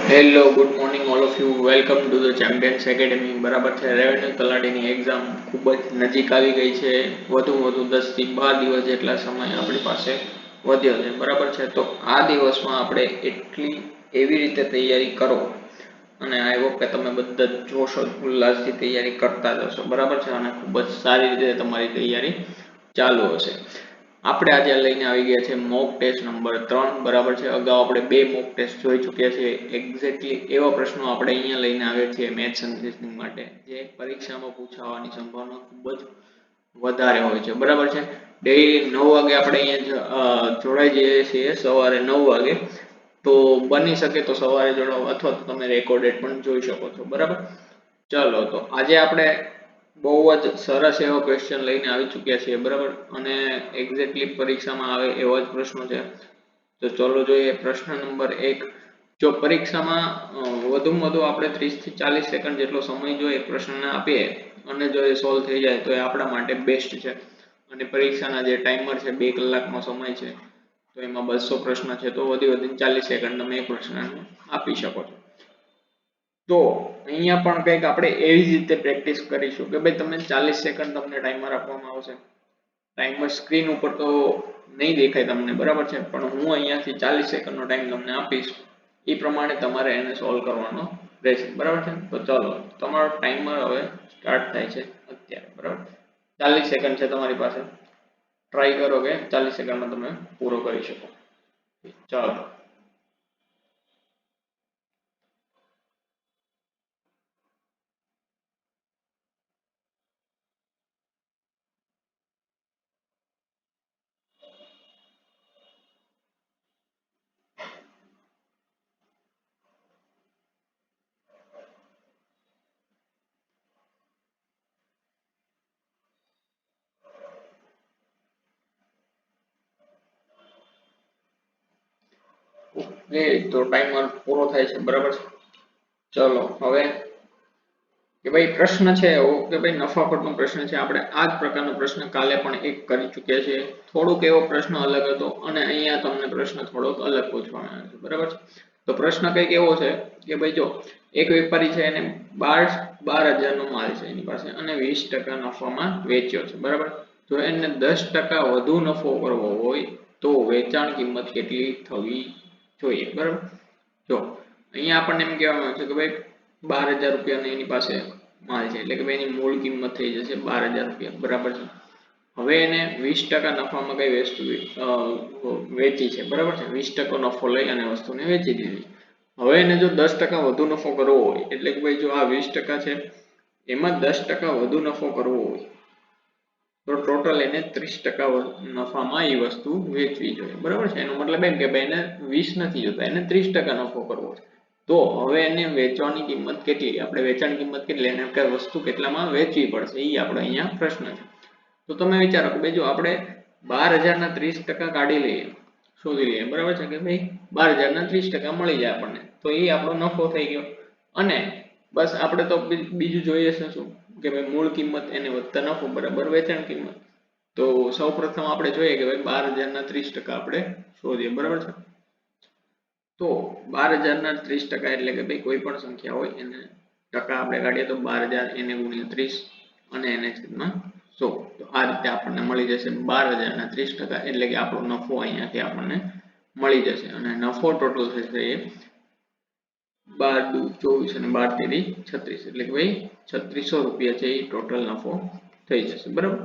Hello good morning all of you welcome to the champions academy. બરાબર છે, revenue તલાટીની exam ખૂબ જ નજીક આવી ગઈ છે. વધુ 10 થી 12 દિવસ જેટલા સમય આપણી પાસે વધ્યો છે. બરાબર છે, તો આ દિવસમાં આપણે એટલી એવી રીતે તૈયારી કરો અને આઈ હોપ કે તમે બધા જોશો ઉલ્લાસથી તૈયારી કરતા જશો. બરાબર છે, અને ખૂબ જ સારી રીતે તમારી તૈયારી ચાલુ હશે. આપણે આજે લઈને આવી ગયા છે મોક ટેસ્ટ નંબર 3. બરાબર છે, અગાઉ આપણે 2 મોક ટેસ્ટ જોઈ ચૂક્યા છે. એક્ઝેક્ટલી એવા પ્રશ્નો આપણે અહીંયા લઈને આવ્યા છીએ મેથ્સ અને રીઝનિંગ માટે, જે પરીક્ષામાં પૂછાવાની સંભાવના ખૂબ જ વધારે હોય છે. બરાબર છે, ડેઈલી 9 વાગે આપણે અહીંયા જોડાઈ જઈએ છીએ, સવારે 9 વાગે. તો બની શકે તો સવારે જોડાઓ, અથવા તો તમે રેકોર્ડેડ પણ જોઈ શકો છો. બરાબર, ચલો તો આજે આપણે બહુ જ સરસ એવો ક્વેશ્ચન લઈને આવી ચૂક્યા છીએ. બરાબર, અને એક્ઝેક્ટલી પરીક્ષામાં આવે એવા જ પ્રશ્નો છે. તો ચલો જોઈએ પ્રશ્ન નંબર 1. જો પરીક્ષામાં વધુમાં વધુ આપણે 30 થી 40 સેકન્ડ જેટલો સમય જો એક પ્રશ્નને આપીએ અને જો એ સોલ્વ થઈ જાય તો એ આપણા માટે બેસ્ટ છે. અને પરીક્ષાના જે ટાઈમર છે 2 કલાકનો સમય છે, તો એમાં 200 પ્રશ્ન છે, તો વધીને 40 સેકન્ડ તમે એ પ્રશ્નને આપી શકો છો. તો અહીંયા પણ કંઈક આપણે એવી જ રીતે પ્રેક્ટિસ કરીશું કે ભાઈ તમે 40 સેકન્ડ તમને ટાઈમર આપવામાં આવશે. ટાઈમર સ્ક્રીન ઉપર તો નહીં દેખાય તમને, બરાબર છે, પણ હું અહીંયાથી 40 સેકન્ડનો ટાઈમ તમને આપીશ. એ પ્રમાણે તમારે એને સોલ્વ કરવાનો રહેશે. બરાબર છે, તો ચલો તમારો ટાઈમર હવે સ્ટાર્ટ થાય છે અત્યારે. બરાબર, 40 સેકન્ડ છે તમારી પાસે. ટ્રાય કરો કે 40 સેકન્ડમાં તમે પૂરો કરી શકો. ચાલો. ઓકે, તો ટાઈમર પૂરો થાય છે. બરાબર છે, ચલો હવે કે ભાઈ પ્રશ્ન છે એવો કે ભાઈ નફાખોટનો પ્રશ્ન છે. આપણે આ જ પ્રકારનો પ્રશ્ન કાલે પણ એક કરી ચૂક્યા છીએ. થોડુંક એવો પ્રશ્ન અલગ હતો અને અહીંયા તમને પ્રશ્ન થોડોક અલગ પૂછવામાં આવ્યો છે. બરાબર છે, તો પ્રશ્ન કંઈક એવો છે કે ભાઈ જો એક વેપારી છે, એને 12,000 નો માલ છે એની પાસે અને 20% નફામાં વેચ્યો છે. બરાબર, જો એને 10% વધુ નફો કરવો હોય તો વેચાણ કિંમત કેટલી થવી જોઈએ. બરાબર, જો અહીંયા આપણને એમ કહેવામાં આવે છે કે ભાઈ 12,000 રૂપિયાની એની પાસે માલ છે, એટલે કે ભાઈ એની મૂળ કિંમત થઈ જશે 12,000 રૂપિયા. બરાબર છે, હવે એને 20% નફામાં કઈ વસ્તુ વેચી છે. બરાબર છે, 20% નફો લઈ અને વસ્તુને વેચી દીધી. હવે એને જો 10% વધુ નફો કરવો હોય, એટલે કે ભાઈ જો આ 20% છે એમાં 10% વધુ નફો કરવો હોય તો ટોટલ એને 30% નફામાં એ વસ્તુ વેચવી જોઈએ. બરાબર છે, એનો મતલબ એમ કે ભાઈ એને 20 નથી જોતા, એને 30% નફો કરવો છે. તો હવે એને વેચવાની કિંમત કેટલી, આપણે વેચાણ કિંમત કેટલી, એને વસ્તુ કેટલામાં વેચવી પડશે, એ આપણે અહીંયા પ્રશ્ન છે. તો તમે વિચારો કે ભાઈ જો આપણે 12,000 ના 30% કાઢી લઈએ, શોધી લઈએ. બરાબર છે, કે ભાઈ 12,000 ના 30% મળી જાય આપણને, તો એ આપણો નફો થઈ ગયો. અને બસ આપણે તો બીજું જોઈએ છે શું કે ભાઈ મૂળ કિંમત એને વધતા નફો બરાબર વેચાણ કિંમત. તો સૌપ્રથમ આપણે જોઈએ કે ભાઈ 12,000 ના 30% આપણે શોધીએ. બરાબર છે, તો 12,000 ના 30% એટલે કે ભાઈ કોઈ પણ સંખ્યા હોય એને ટકા આપણે કાઢીએ તો 12,000 એને ગુણ્યા 30 અને એને છેદમાં 100. તો આ રીતે આપણને મળી જશે 12,000 ના 30%, એટલે કે આપણો નફો અહીંયાથી આપણને મળી જશે. અને નફો ટોટલ થશે એ 12 દુ 24 અને 12 તેરી 36, એટલે કે ભાઈ 3600 રૂપિયા છે એ ટોટલ નફો થઈ જશે. બરાબર,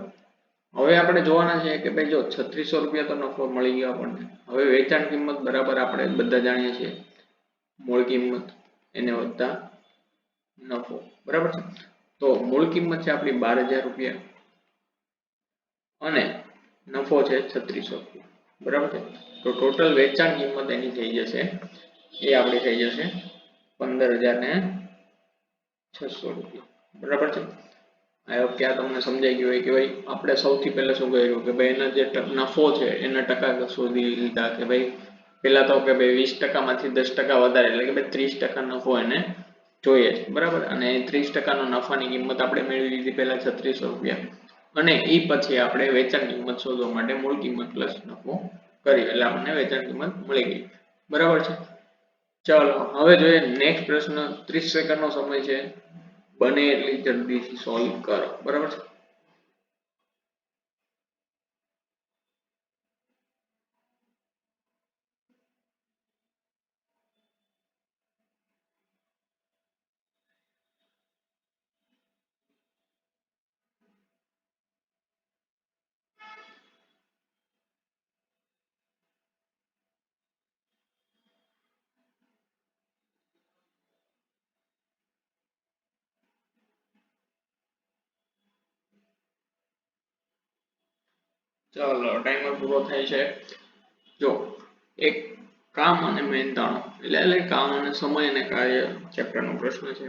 હવે આપણે જોવાના છે કે ભાઈ જો 3600 રૂપિયા તો નફો મળી ગયો આપણને. હવે વેચાણ કિંમત બરાબર આપણે બધા જાણીએ છીએ, મૂળ કિંમત એને વત્તા નફો. બરાબર છે, તો મૂળ કિંમત છે આપણી 12,000 રૂપિયા અને નફો છે 3600 રૂપિયા. બરાબર છે, તો ટોટલ વેચાણ કિંમત એની થઈ જશે, એ આપણી થઈ જશે 15,600 રૂપિયા. બરાબર છે, આઈ હોપ કે આ તમને સમજાઈ ગયું હોય કે ભાઈ આપણે સૌથી પહેલા શું કર્યું કે ભાઈ એના જે નફો છે એના ટકા શોધી લીધા કે ભાઈ પહેલા તો કે ભાઈ 20% માંથી 10% વધારે, એટલે કે ભાઈ 30% નફો એને જોઈએ છે. બરાબર, અને 30% નો નફાની કિંમત આપણે મેળવી લીધી પહેલા 3600 રૂપિયા, અને એ પછી આપણે વેચાણ કિંમત શોધવા માટે મૂળ કિંમત પ્લસ નફો કર્યો, એટલે આપણને વેચાણ કિંમત મળી ગઈ. બરાબર છે, ચાલો હવે જોઈએ નેક્સ્ટ પ્રશ્ન. 30 સેકન્ડ નો સમય છે, બને એટલી જલ્દીથી સોલ્વ કરો. બરાબર છે. ચાલો ટાઈમર પૂરો થાય છે. જો એક કામ અને મહેનતાણું એટલે કામ અને સમય અને કાર્ય ચેપ્ટરનો પ્રશ્ન છે.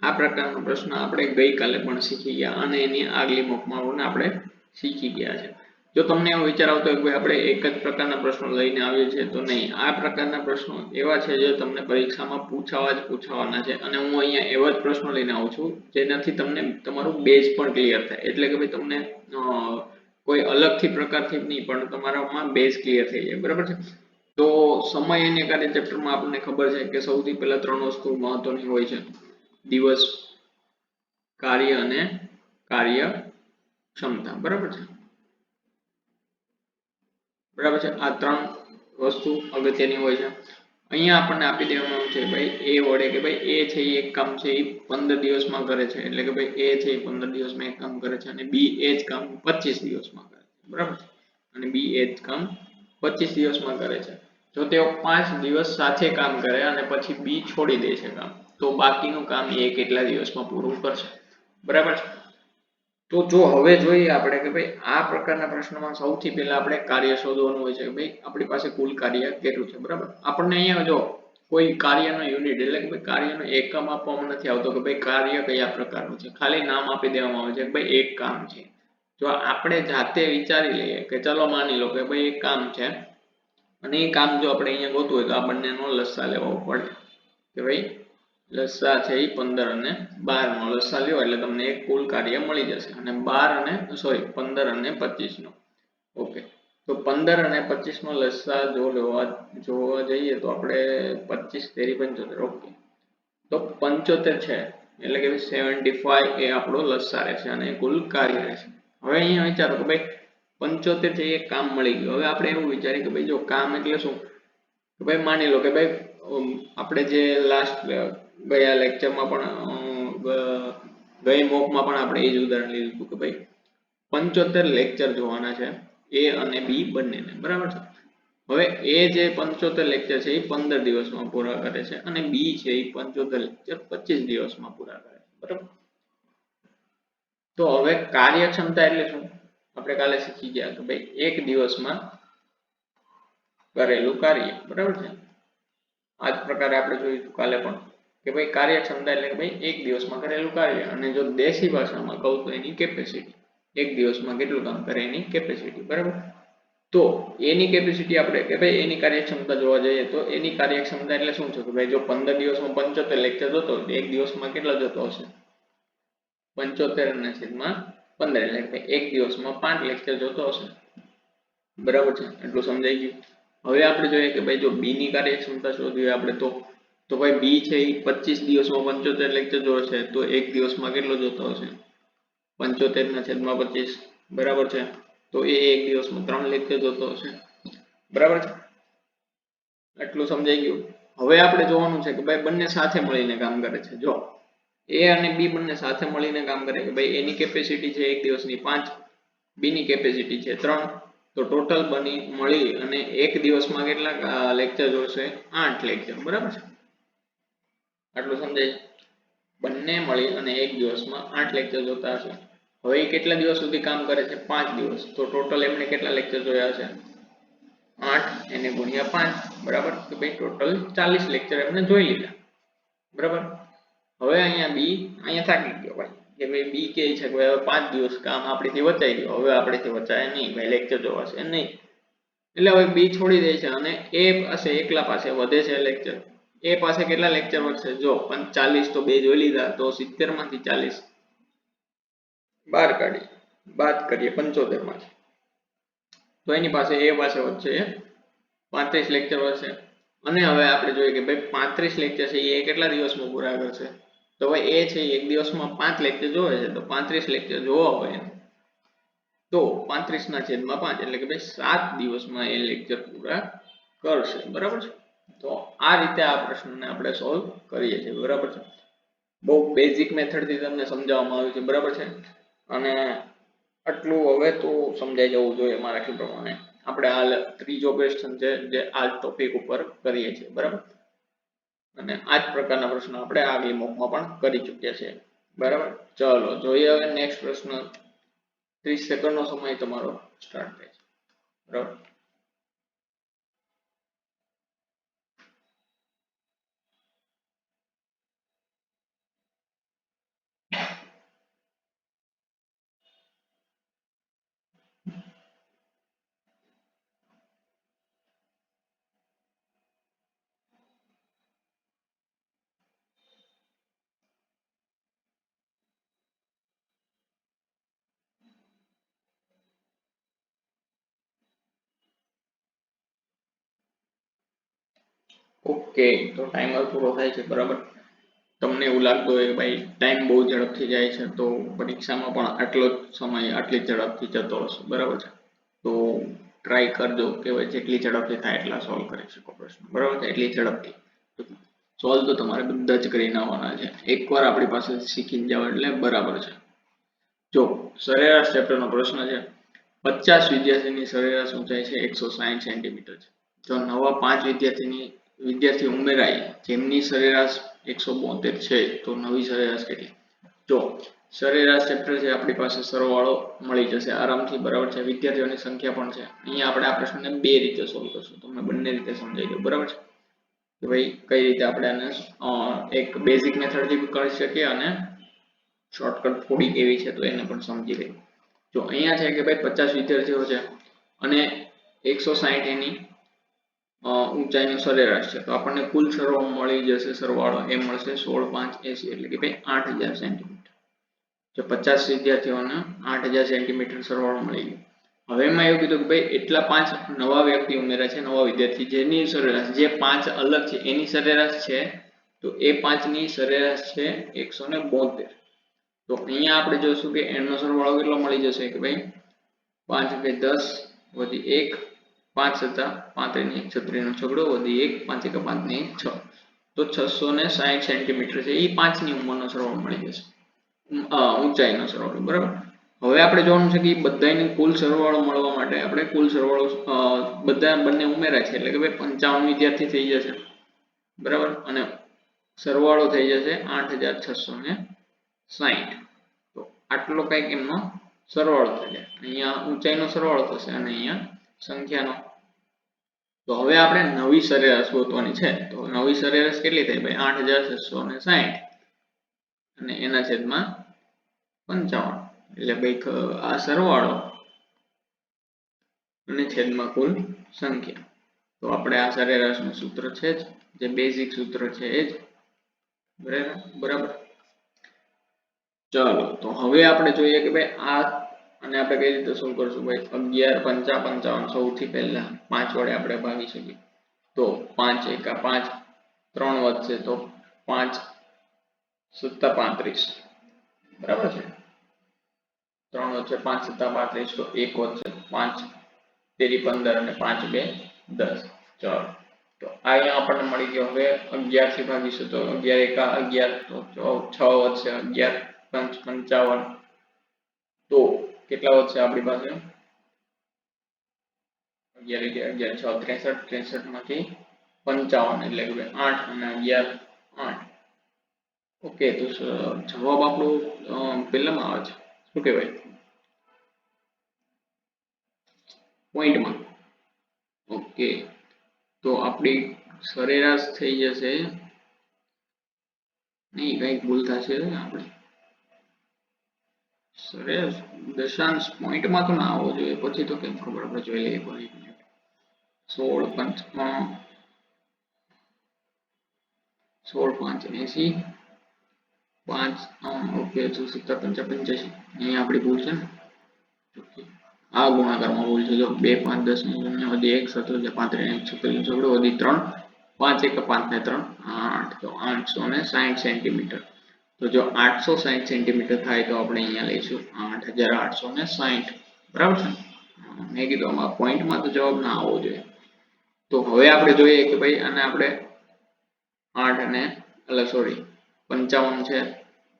આ પ્રકારનો પ્રશ્ન આપણે ગઈકાલે પણ શીખી ગયા અને એની આગલી મોકમાં પણ આપણે શીખી ગયા છે. જો તમને એવો વિચાર આવતો હોય કે આપણે એક જ પ્રકારના પ્રશ્નો લઈને આવીએ છીએ, તો નહીં. આ પ્રકારના પ્રશ્નો એવા છે જે તમને પરીક્ષામાં પૂછાવાના છે અને હું અહીંયા એવા જ પ્રશ્નો લઈને આવું છું જેનાથી તમને તમારું બેઝ પણ ક્લિયર થાય. એટલે કે ભાઈ તમને કોઈ અલગથી પ્રકારથી નહીં પણ તમારામાં બેઝ ક્લિયર થઈ જાય. બરાબર છે. તો સમય અને કાર્ય ચેપ્ટરમાં આપણને ખબર છે કે સૌથી પહેલા 3 વસ્તુ મહત્વની હોય છે: દિવસ, કાર્ય અને કાર્ય ક્ષમતા. બરાબર છે. બરાબર છે. આ 3 વસ્તુ અગત્યની હોય છે. અહીંયા આપણને આપી દેવામાં આવ્યું છે ભાઈ એ વડે કે ભાઈ એ છે એ એક કામ છે એ 15 દિવસમાં કરે છે. એટલે કે ભાઈ એ છે એ 15 દિવસમાં એક કામ કરે છે અને બી એ જ કામ 25 દિવસમાં કરે છે. બરાબર છે. અને બી એ જ કામ 25 દિવસમાં કરે છે. જો તેઓ 5 દિવસ સાથે કામ કરે અને પછી બી છોડી દે છે કામ, તો બાકીનું કામ એ કેટલા દિવસમાં પૂરું કરશે. બરાબર છે. તો જો હવે જોઈએ આપણે કે ભાઈ આ પ્રકારના પ્રશ્નમાં સૌથી પહેલા આપણે કાર્ય શોધવાનું હોય છે કે ભાઈ આપણી પાસે કુલ કાર્ય કેટલું છે. બરાબર. આપણને અહીંયા જો કોઈ કાર્યનો યુનિટ એટલે કે ભાઈ કાર્યનો એકમ આપવામાં નથી આવતો કે ભાઈ કાર્ય કયા પ્રકારનું છે. ખાલી નામ આપી દેવામાં આવે છે કે ભાઈ એક કામ છે. જો આપણે જાતે વિચારી લઈએ કે ચલો માની લો કે ભાઈ એક કામ છે અને એ કામ જો આપણે અહીંયા ગોતવું હોય તો આ બંનેનો લસા લેવો પડે કે ભાઈ લસા છે એ 15 અને 12 નો લસા લ્યો એટલે તમને એક કુલ કાર્ય મળી જશે. અને 15 અને 25 નો. ઓકે. તો 15 અને 25 નો લસા જોવા જઈએ તો આપણે 25 તેરી 75. ઓકે. તો 75 છે એટલે કે 75 એ આપણો લસા રહેશે અને કુલ કાર્ય રહેશે. હવે અહીંયા વિચારો કે ભાઈ 75 થી એક કામ મળી ગયું. હવે આપણે એવું વિચારીએ કે ભાઈ જો કામ એટલે શું, કે ભાઈ માની લો કે ભાઈ આપણે જે લાસ્ટ ગયા લેક્ચરમાં પણ ગઈ મોકમાં પણ આપણે એ જ ઉદાહરણ લીધું હતું કે ભાઈ 75 લેક્ચર જોવાના છે એ અને બી બંનેને. બરાબર છે. હવે એ જે 75 લેક્ચર છે એ 15 દિવસમાં પૂરા કરે છે અને બી છે એ 75 લેક્ચર 25 દિવસમાં પૂરા કરે છે. બરાબર. તો હવે કાર્યક્ષમતા એટલે શું, આપણે કાલે શીખી ગયા કે ભાઈ એક દિવસમાં કરેલું કાર્ય. બરાબર છે. આ જ પ્રકારે આપણે જોઈશું કાલે પણ કે ભાઈ કાર્યક્ષમતા એટલે કે ભાઈ એક દિવસમાં કરેલું કાર્ય, અને જો દેશી ભાષામાં કહું તો એની કેપેસિટી. એક દિવસમાં કેટલું કામ કરે એની કેપેસિટી. બરાબર. તો એની કેપેસિટી આપણે કે ભાઈ એની કાર્યક્ષમતા જોવા જઈએ તો એની કાર્યક્ષમતા એટલે શું છે કે ભાઈ જો 15 દિવસમાં 75 લેક્ચર જોતો હોય તો એક દિવસમાં કેટલા જતો હશે, 75 ના છેદમાં 15 એટલે કે એક દિવસમાં 5 લેક્ચર જોતો હશે. બરાબર છે. એટલું સમજાઈ ગયું. હવે આપણે જોઈએ કે ભાઈ જો બી ની કાર્યક્ષમતા શોધવી આપણે તો ભાઈ બી છે એ 25 દિવસમાં 75 લેક્ચર જોશે તો એક દિવસમાં કેટલો જોતો હશે, 75 ના છેદમાં 25. બરાબર છે. તો એ એક દિવસમાં 3 લેક્ચર જોતો હશે. બરાબર છે. એટલું સમજાઈ ગયું. હવે આપણે જોવાનું છે કે ભાઈ બંને સાથે મળીને કામ કરે છે. જો એ અને બી બંને સાથે મળીને કામ કરે કે ભાઈ એની કેપેસિટી છે એક દિવસની 5, બી ની કેપેસિટી છે 3, તો ટોટલ બની મળી અને એક દિવસમાં કેટલા લેક્ચર જોશે, 8 લેક્ચર. બરાબર છે. આટલું સમજાય. બંને મળી અને એક દિવસમાં 8 લેક્ચર જોતા હશે. હવે એ કેટલા દિવસ સુધી કામ કરે છે, 5 દિવસ. તો ટોટલ એમણે કેટલા લેક્ચર જોયા હશે, 8 એને ગુણ્યા 5. બરાબર. તો ભાઈ ટોટલ 40 લેક્ચર એમને જોઈ લીધા. બરાબર. હવે અહીંયા બી અહીંયા થાકી ગયો ભાઈ કે ભાઈ બી કે છે કે હવે 5 દિવસ કામ આપણેથી વચાઈ ગયો, હવે આપણેથી વચાય નહીં ભાઈ, લેક્ચર જોવાશે નહીં. એટલે હવે બી છોડી દે છે અને એ પાસે એકલા પાસે વધે છે લેક્ચર. એ પાસે કેટલા લેક્ચર વધશે, જો 40 તો બે જોઈ લીધા તો 70 માંથી 40 બહાર કાઢી બાદ કરીએ 75 માંથી તો એની પાસે એ પાસે વધશે 35 લેક્ચર વધશે. અને હવે આપણે જોઈએ કે ભાઈ 35 લેક્ચર છે એ કેટલા દિવસમાં પૂરા કરશે? તો ભાઈ એ છે એક દિવસમાં 5 લેક્ચર જોવે છે, તો 35 લેક્ચર જોવા હોય તો 35/5 એટલે કે ભાઈ 7 દિવસમાં એ લેક્ચર પૂરા કરશે. બરાબર છે? તો આ રીતે આ પ્રશ્નને આપણે સોલ્વ કરીએ છીએ. બરાબર છે? બહુ બેઝિક મેથડથી તમને સમજાવવામાં આવ્યું છે. બરાબર છે? અને આટલું હવે તો સમજાઈ જવું જોઈએ મારા ખ્યાલ પ્રમાણે. આપણે હાલ ત્રીજો ક્વેશ્ચન છે જે આ ટોપિક ઉપર કરીએ છીએ. બરાબર? અને આ જ પ્રકારના પ્રશ્નો આપણે આગલી મોકમાં પણ કરી ચૂક્યા છીએ. બરાબર? ચલો જોઈએ હવે નેક્સ્ટ પ્રશ્ન. 30 સેકન્ડનો સમય તમારો સ્ટાર્ટ થાય છે. બરાબર? ઓકે, તો ટાઈમર પૂરો થાય છે. બરાબર? તમને એવું લાગતું હોય ભાઈ ટાઈમ બહુ ઝડપથી જાય છે, તો પરીક્ષામાં પણ આટલો જ સમય આટલી ઝડપથી જતો હશે. બરાબર છે? તો ટ્રાય કરજો કે ભાઈ જેટલી ઝડપથી થાય એટલા સોલ્વ કરી શકો પ્રશ્ન. બરાબર છે? એટલી ઝડપથી સોલ્વ તો તમારે બધા જ કરીને આવવાના છે. એકવાર આપણી પાસે શીખી જાવ એટલે બરાબર છે. જો સરેરાશ ચેપ્ટરનો પ્રશ્ન છે. 50 વિદ્યાર્થીની સરેરાશ ઊંચાઈ છે 160 સેન્ટીમીટર છે. જો નવા 5 વિદ્યાર્થી ઉમેરાય જેમની સરેરાશ 172 છે, તો નવી સરેરાશ કેટલી? જો સરેરાશ ચેપ્ટર છે આપણી પાસે સરવાળો મળી જશે આરામથી. બરાબર છે? વિદ્યાર્થીઓની સંખ્યા પણ છે. અહીંયા આપણે આ પ્રશ્નને બે રીતે સોલ્વ કરશું. તમને બંને રીતે સમજાઈ દઉં. બરાબર છે? કે ભાઈ કઈ રીતે આપણે આને એક બેઝિક મેથડથી કરી શકીએ અને શોર્ટકટ થોડીક એવી છે તો એને પણ સમજી લઈએ. જો અહીંયા છે કે ભાઈ 50 વિદ્યાર્થીઓ છે અને 160 એની ઊંચાઈનો સરેરાશ છે, તો આપણને કુલ સરવાળો મળી જશે. સરવાળો એ મળશે 16/5 80 એટલે કે ભાઈ 8000 સેન્ટીમીટર. જો 50 વિદ્યાર્થીઓને 8000 સેન્ટીમીટર સરવાળો મળી ગયો. હવે એમાં એવું કીધું કે ભાઈ એટલા 5 નવા વ્યક્તિ ઉમેર્યા છે, નવા વિદ્યાર્થી, જેની સરેરાશ જે 5 અલગ છે એની સરેરાશ છે, તો એ 5ની સરેરાશ છે 172. તો અહીંયા આપણે જોઈશું કે એનો સરવાળો કેટલો મળી જશે કે ભાઈ 5 × 10 વધી 1 5 + 35 36 નો છગડો વધી 1 5 × 5 ને 1 6, તો 660 સેન્ટીમીટર છે એ 5ની ઉંમરનો સરવાળો મળી જશે. ઊંચાઈનો સરવાળો. બરાબર? હવે આપણે જોવાનું છે કે બધાને કુલ સરવાળો મળવા માટે આપણે કુલ સરવાળો બધા બંને ઉમેરા છે એટલે કે ભાઈ 55 વિદ્યાર્થી થઈ જશે. બરાબર? અને સરવાળો થઈ જશે 8660. તો આટલો કંઈક એમનો સરવાળો થશે. અહીંયા ઊંચાઈનો સરવાળો થશે અને અહીંયા સંખ્યાનો. તો હવે આપણે નવી સરેરાશ ગોતવાની છે. તો નવી સરેરાશ કેટલી થાય ભાઈ? 8660 અને એના છેદમાં 55. એટલે ભાઈ આ સરવાળો અને છેદમાં કુલ સંખ્યા. તો આપણે આ સરેરાશનું સૂત્ર છે જ, જે બેઝિક સૂત્ર છે એ જ. બરાબર? ચલો તો હવે આપણે જોઈએ કે ભાઈ આ અને આપણે કઈ રીતે સોલ્વ કરશું ભાઈ? 11 5 55 સૌથી પહેલા 5 વડે આપણે ભાગી શકીએ. તો 5 × 5 3 વધશે તો 5 + 35. બરાબર છે? 3 વધશે 5 + 35, તો 1 વધશે 5 તેરી 15 અને 5 2 10. ચલો તો અહીંયા આપણને મળી ગયો. હવે 11 થી ભાગીશું તો 11 × 11 તો 6 વધશે. 11 × 5 55, તો કેટલા વધશે આપણી પાસે? 11 × 11 6 63, 63 માંથી 55 એટલે કે 8 અને 11 8. ઓકે, તો જવાબ આપણો પેલામાં આવે છે. શું કહેવાય? પોઈન્ટમાં. ઓકે, તો આપણી સરેરાશ થઈ જશે નહીં, કંઈક ભૂલ થશે આપણે. સરેરાશ દશાંશ પોઈન્ટમાં તો ના આવવો જોઈએ. પછી તો કેમ ખબર? આપણે જોઈ લઈએ. 16 5 80 5 ઓકે, 17 5 85. અહીંયા આપણી ભૂલ છે ને. આ ગુણાકારમાં ભૂલ છે. જો 2 5 10 વધી 1 17 35 36 છગડો વધી 3 5 એક 5 ને 3 8 તો 860 સેન્ટીમીટર. તો જો 860 સેન્ટીમીટર થાય તો આપણે અહીંયા લઈશું 8860. બરાબર છે. મેં કીધું આમાં પોઈન્ટમાં તો જવાબ ના આવવો જોઈએ. તો હવે આપણે જોઈએ કે ભાઈ આને આપણે 8 અને સોરી 55 છે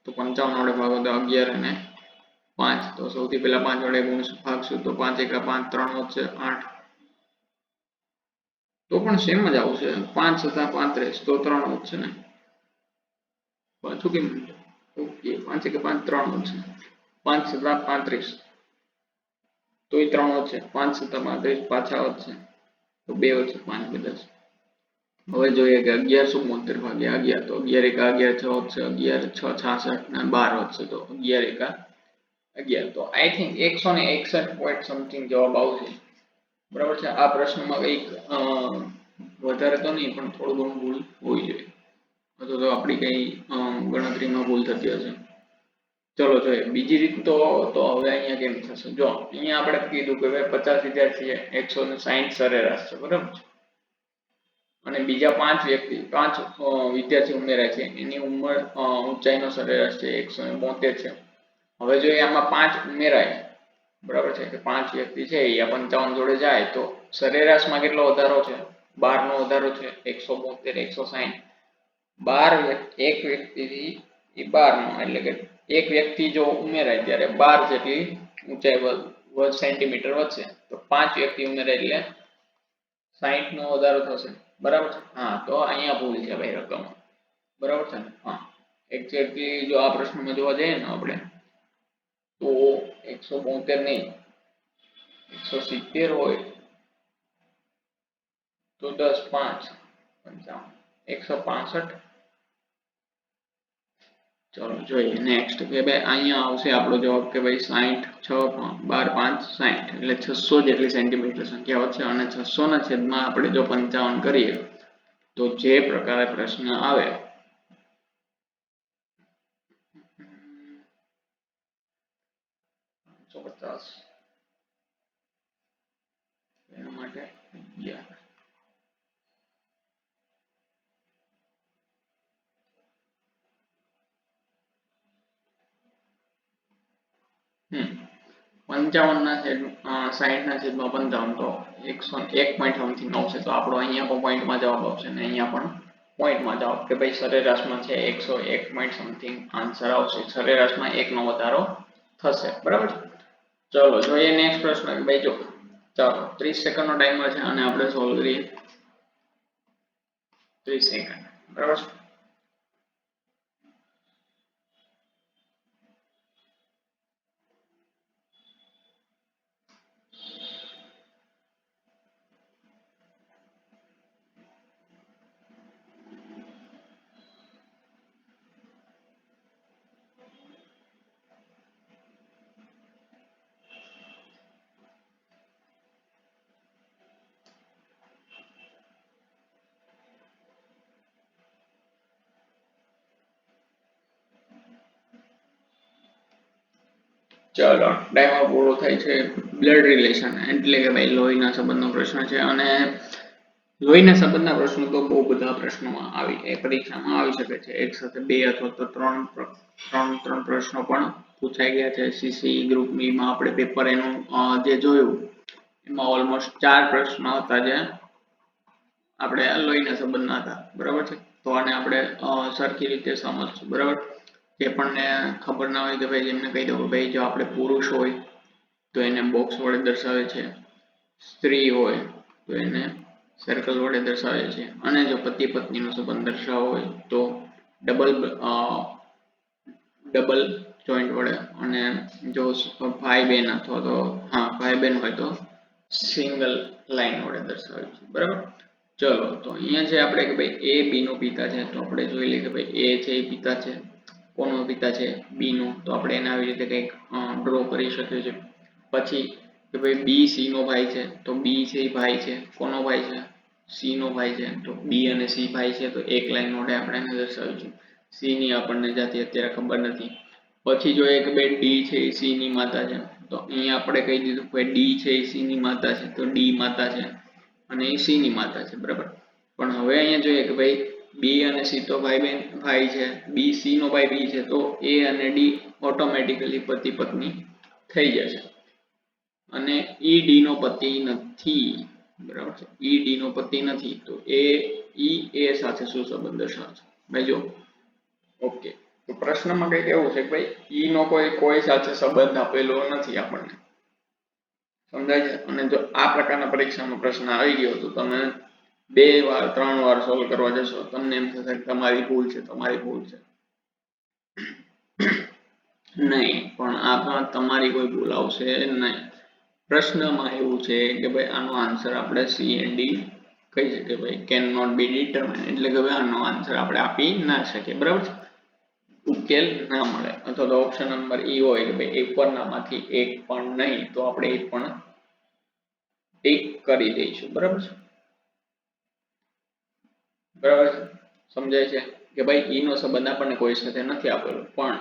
તો 55 વડે ભાગો તો 11 અને 5. તો સૌથી પહેલા 5 વડે ભાગશું તો 5 એકા 5 3 વધશે 8. તો પણ સેમ જ આવશે. 5 છતાં 35 તો 3 વધશે ને પાછું કેમ? ઓકે 5 એકા 5 3 વધશે. 5 છતાં 35 તોય 3 વધશે. 5 છતાં 35 પાછા વધશે તો 2 વધશે. 5 2 10. હવે જોઈએ કે 1173 ભાગ્યા 11 તો 11 એકા 11 6 વધશે. 11 6 66 ને 12 વધશે તો 11 એકા 11. તો આઈ થિંક 161 પોઈન્ટ સમથિંગ જવાબ આવશે. બરાબર છે. આ પ્રશ્નમાં કંઈક વધારે તો નહીં પણ થોડું ઘણું ભૂલ હોવી જોઈએ અથવા તો આપણી કઈ ગણતરીમાં ભૂલ થતી હશે. ચલો જોઈએ બીજી રીત. તો હવે અહીંયા કેમ થશે? જો અહીંયા આપણે કીધું કે 50 વિદ્યાર્થી 160 સરેરાશ છે. બરાબર છે. અને બીજા 5 વિદ્યાર્થી ઉમેરાય છે એની ઉંમર ઊંચાઈનો સરેરાશ છે 172 છે. હવે જો આમાં 5 ઉમેરાય બરાબર છે કે 5 વ્યક્તિ છે એ 55 જોડે જાય તો સરેરાશમાં કેટલો વધારો છે? 12 નો વધારો છે. 172 160. 12 એક વ્યક્તિથી એ 12 નો એટલે કે એક વ્યક્તિ જો ઉમેરાય ત્યારે 12 જેટલી ઊંચાઈ સેન્ટીમીટર વધશે. તો 5 વ્યક્તિ ઉમેરાય એટલે 60 નો વધારો થશે. બરાબર છે. હા તો અહીંયા ભૂલ છે ભાઈ રકમ. બરાબર છે ને? હા એક્ઝેક્ટલી જો આ પ્રશ્નમાં જોવા જઈએ ને આપણે તો 172 નહીં 170 હોય તો 10 5 55 165. ચલો જોઈએ નેક્સ્ટ કે ભાઈ અહીંયા આવશે આપણો જવાબ કે ભાઈ 60 6 12 5 60 એટલે 600 જેટલી સેન્ટીમીટર સંખ્યા વધશે. અને 600 ના છેદમાં આપણે જો 55 કરીએ તો જે પ્રકારે પ્રશ્ન આવે 150 એના માટે 11 55 ના છેદ 60 ના છેદમાં 55 તો 101 પોઈન્ટ સમથિંગ આવશે. તો આપણો અહીંયા પણ પોઈન્ટમાં જવાબ આવશે ને અહીંયા પણ પોઈન્ટમાં જવાબ કે ભાઈ સરેરાશમાં છે 101 પોઈન્ટ સમથિંગ આન્સર આવશે. સરેરાશમાં 1 નો વધારો થશે. બરાબર છે. ચલો જોઈએ નેક્સ્ટ પ્રશ્ન કે ભાઈ જો ચાલો 30 સેકન્ડનો ટાઈમર છે અને આપણે સોલ્વ કરીએ 30 સેકન્ડ. બરાબર છે. ચલો ટાઈમર પૂરો થાય છે. બ્લડ રિલેશન એટલે કે ભાઈ લોહીના સંબંધનો પ્રશ્ન છે. અને લોહીના સંબંધના પ્રશ્નો તો બહુ બધા પ્રશ્નોમાં પરીક્ષામાં આવી શકે છે. એક સાથે 2 અથવા તો 3 પ્રશ્નો પણ પૂછાઈ ગયા છે. સીસી ગ્રુપ બીમાં આપણે પેપર એનું જે જોયું એમાં ઓલમોસ્ટ 4 પ્રશ્નો હતા જે આપણે લોહીના સંબંધના હતા. બરાબર છે. તો આને આપણે સરખી રીતે સમજશું. બરાબર. જે પણ ખબર ના હોય તો ભાઈ એમને કહી દો કે ભાઈ જો આપણે પુરુષ હોય તો એને બોક્સ વડે દર્શાવે છે. સ્ત્રી હોય તો એને સર્કલ વડે દર્શાવે છે. અને જો પતિ પત્નીનો સંબંધ દર્શાવવો હોય તો ડબલ જોઈન્ટ વડે. અને જો ભાઈ બહેન અથવા તો ભાઈ બહેન હોય તો સિંગલ લાઈન વડે દર્શાવે છે. બરાબર. ચલો તો અહીંયા છે આપણે કે ભાઈ એ બી નો પિતા છે તો આપણે જોઈ લઈએ કે ભાઈ એ છે એ પિતા છે. કોનો પિતા છે? બી નો. તો આપણે એને આવી રીતે કંઈક ડ્રો કરી શકીએ છીએ. પછી કે ભાઈ બી સી નો ભાઈ છે તો બી છે એ ભાઈ છે. કોનો ભાઈ છે? સી નો ભાઈ છે. તો બી અને સી ભાઈ છે તો એક લાઈન વડે આપણે એને દર્શાવીશું. સી ની આપણને જાતે અત્યારે ખબર નથી. પછી જોઈએ કે ભાઈ ડી છે એ સી ની માતા છે તો અહીંયા આપણે કહી દીધું કે ડી છે એ સી ની માતા છે તો ડી માતા છે અને એ સી ની માતા છે. બરાબર. પણ હવે અહીંયા જોઈએ કે ભાઈ બી અને સી તો ભાઈ છે, બી સી નો ભાઈ બી છે, તો એ અને ડી ઓટોમેટિકલી પતિ પત્ની થઈ જશે અને ઈ ડી નો પતિ નથી, બરાબર છે, ઈ ડી નો પતિ નથી, તો એ ઈ એ સાથે શું સંબંધ દર્શાવશે ભાઈ જો ઓકે. તો પ્રશ્નમાં કઈક એવું છે કે ભાઈ ઈ નો કોઈ સાથે સંબંધ આપેલો નથી આપણને, સમજાય છે. અને જો આ પ્રકારના પરીક્ષામાં પ્રશ્ન આવી ગયો તો તમે 2 વાર 3 વાર સોલ્વ કરવા જશો તમને એમ થશે કે તમારી ભૂલ છે નહીં, પણ આમાં તમારી કોઈ ભૂલ આવશે નહીં. પ્રશ્નમાં એવું છે કે ભાઈ આનો આન્સર આપણે સી એન્ડ ડી કહી શકીએ ભાઈ કેન નોટ બી ડિટરમાઇન, એટલે કે ભાઈ આનો આન્સર આપણે આપી ના શકીએ, બરાબર છે, ઉકેલ ના મળે. અથવા તો ઓપ્શન નંબર ઈ હોય કે ભાઈ ઉપરનામાંથી એક પણ નહીં, તો આપણે એ પણ ટીક કરી દઈશું, બરાબર છે, બરાબર છે, સમજાય છે કે ભાઈ ઈ નો સંબંધ આપણને કોઈ સાથે નથી આપેલો પણ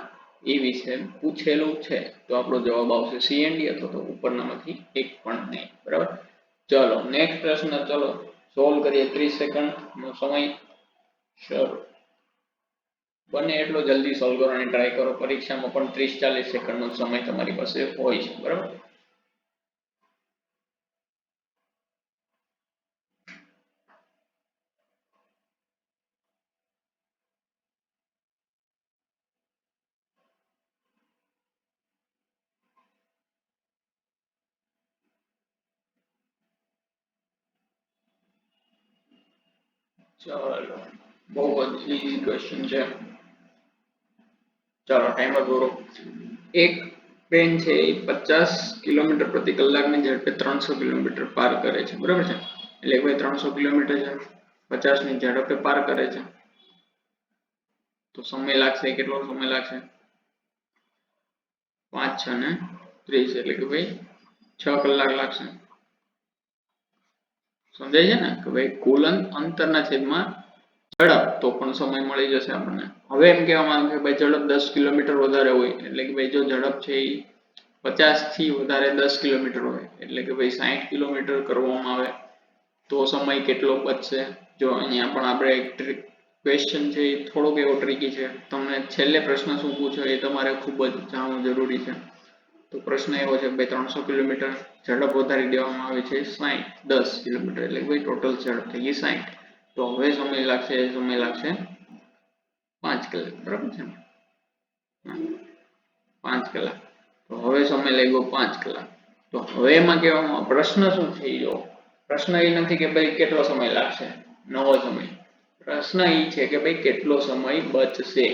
એ વિશે પૂછેલું છે, તો આપણો જવાબ આવશે સી એન્ડ ડી અથવા તો ઉપરનામાંથી એક પણ નહીં, બરાબર. ચલો નેક્સ્ટ પ્રશ્ન ચલો સોલ્વ કરીએ. 30 સેકન્ડ નો સમય શરૂ. બને એટલો જલ્દી સોલ્વ કરવાની ટ્રાય કરો, પરીક્ષામાં પણ 30-40 સેકન્ડ નો સમય તમારી પાસે હોય છે, બરાબર. ચાલો બહુ જ ઈઝી ક્વેશ્ચન છે. ચાલો ટાઈમર પૂરો. એક ટ્રેન છે એ 50 કિલોમીટર પ્રતિ કલાકની ઝડપે 300 કિલોમીટર પાર કરે છે, બરાબર છે, એટલે ભાઈ 300 કિલોમીટર છે 50 ની ઝડપે પાર કરે છે, તો સમય લાગશે, કેટલો સમય લાગશે? 5, 6 ને 30, એટલે કે ભાઈ 6 કલાક લાગશે. સમજાય છે ને કે ભાઈ કુલ અંતરના છેદમાં ઝડપ, તો પણ સમય મળી જશે આપણને. હવે એમ કહેવામાં આવે કે ભાઈ ઝડપ 10 કિલોમીટર વધારે હોય, એટલે કે ભાઈ જો ઝડપ છે એ 50 થી વધારે 10 કિલોમીટર હોય, એટલે કે ભાઈ 60 કિલોમીટર કરવામાં આવે તો સમય કેટલો બચશે? જો અહીંયા પણ આપણે ક્વેશ્ચન છે એ થોડોક એવો ટ્રિકી છે, તમને છેલ્લે પ્રશ્ન શું પૂછ્યો એ તમારે ખૂબ જ જાણવું જરૂરી છે. તો પ્રશ્ન એવો છે કે ભાઈ 300 કિલોમીટર ઝડપ વધારી દેવામાં આવે છે 10 કિલોમીટર, એટલે કે ભાઈ ટોટલ ઝડપ થઈ ગઈ 60, તો હવે સમય લાગશે 5 કલાક, બરાબર છે, 5 કલાક. તો હવે સમય લાગ્યો 5 કલાક. તો હવે એમાં કહેવામાં પ્રશ્ન શું છે જો પ્રશ્ન એ નથી કે ભાઈ કેટલો સમય લાગશે નવો સમય, પ્રશ્ન એ છે કે ભાઈ કેટલો સમય બચશે.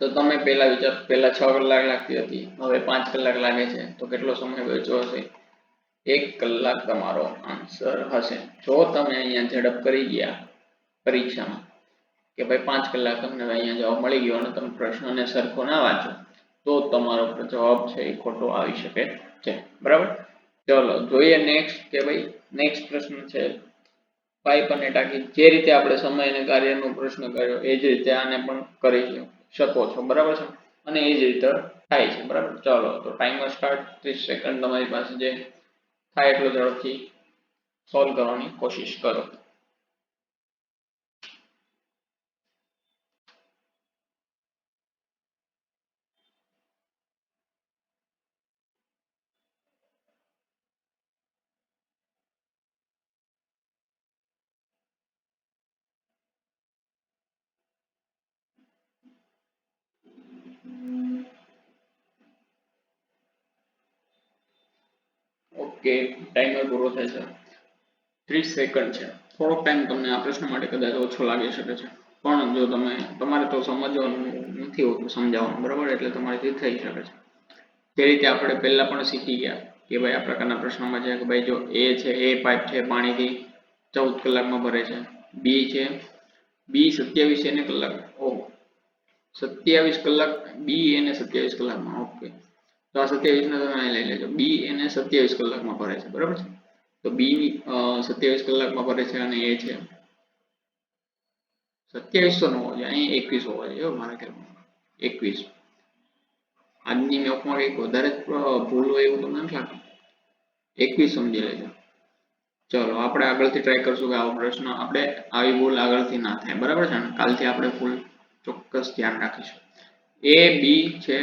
તો તમે પહેલા 6 કલાક લાગતી હતી, હવે 5 કલાક લાગે છે, તો કેટલો સમય બચ્યો હશે? 1 કલાક તમારો આન્સર હશે. જો તમે અહીંયા ઝડપ કરી ગયા પરીક્ષામાં કે ભાઈ 5 કલાક તમને અહીંયા જવાબ મળી ગયો અને તમે પ્રશ્નને સરખો ના વાંચો, તો તમારો જવાબ છે એ ખોટો આવી શકે છે, બરાબર. ચલો જોઈએ નેક્સ્ટ કે ભાઈ નેક્સ્ટ પ્રશ્ન છે પાઇપ અને ટાંકી. જે રીતે આપણે સમય અને કાર્યનો પ્રશ્ન કર્યો એ જ રીતે આને પણ કરી શકો છો, બરાબર છે, અને એ જ રીતે થાય છે, બરાબર. ચલો તો ટાઈમર સ્ટાર્ટ. 30 સેકન્ડ તમારી પાસે જે થાય એટલો ઝડપથી સોલ્વ કરવાની કોશિશ કરો. ઓકે ટાઈમર પૂરો થાય છે. 30 સેકન્ડ છે. થોડોક ટાઈમ તમને આ પ્રશ્ન માટે કદાચ ઓછો લાગી શકે છે, પણ જો તમારે તો સમજવાનું નથી હોતું, સમજાવવાનું, બરાબર, એટલે તમારેથી થઈ શકે છે. તે રીતે આપણે પહેલા પણ શીખી ગયા કે ભાઈ આ પ્રકારના પ્રશ્નોમાં છે કે ભાઈ જો એ છે એ પાઇપ છે પાણીથી 14 કલાકમાં ભરે છે, બી છે બી 27 એને કલાક 27 કલાક બી એને 27 કલાકમાં, ઓકે, તો આ 27 ને તમે લઈ લેજો, બી એને 27 કલાકમાં ભરે છે, બરાબર છે, તો બી 27 કલાકમાં ભરે છે અને એ છે 27 તો ન હોવો જોઈએ, અહીં 21 હોવા જોઈએ મારા ખ્યાલમાં, 21. આજની મેપમાં કંઈક વધારે જ ભૂલ હોય એવું તમને નથી લાગતું? 21 સમજી લેજો. ચલો આપણે આગળથી ટ્રાય કરશું કે આવો પ્રશ્ન આપણે આવી ભૂલ આગળથી ના થાય, બરાબર છે ને? કાલથી આપણે ફૂલ ચોક્કસ ધ્યાન રાખીશું. એ બી છે,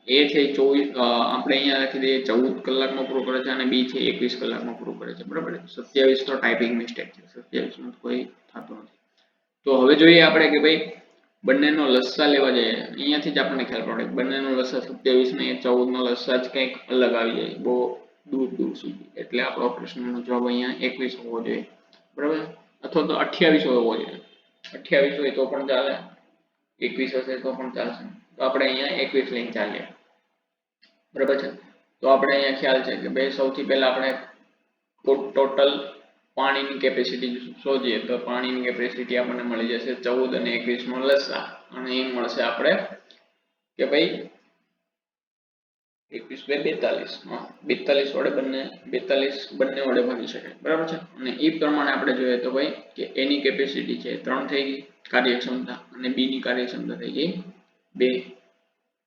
એ છે 24, આપણે અહીંયા લખી દઈએ 14 કલાકમાં પૂરું કરે છે અને બી છે 21 કલાકમાં પૂરું કરે છે, બરાબર. 27 તો ટાઈપિંગ મિસ્ટેક છે, 27 નું કોઈ થતું નથી. તો હવે જોઈએ આપણે કે ભાઈ બંનેનો લસ્સા લેવા જઈએ. અહીંયાથી જ આપણને ખ્યાલ પડે બંનેનો લસ્સા 27 ને 14 નો લસ્સા જ કંઈક અલગ આવી જાય, બહુ દૂર દૂર સુધી. એટલે આપણો પ્રશ્નનો જવાબ અહીંયા 21 હોવો જોઈએ, બરાબર. અથવા તો 28 હોવો જોઈએ. 28 હોય તો પણ ચાલે, 21 હશે તો પણ ચાલશે. તો આપણે અહીંયા 21 લઈને ચાલીએ, બરાબર છે. તો આપણે અહીંયા ખ્યાલ છે કે ભાઈ સૌથી પહેલા આપણે ટોટલ પાણીની કેપેસિટી શોધીએ તો પાણીની કેપેસિટી આપણને મળી જશે 14 અને 21 નો લસા, અને એ મળશે આપણે કે ભાઈ 21 × 42 42 વડે બંને વડે ભાગી શકાય, બરાબર છે. અને એ પ્રમાણે આપણે જોઈએ તો ભાઈ કે એની કેપેસિટી છે 3 થઈ ગઈ કાર્યક્ષમતા, અને બી ની કાર્યક્ષમતા થઈ ગઈ 2.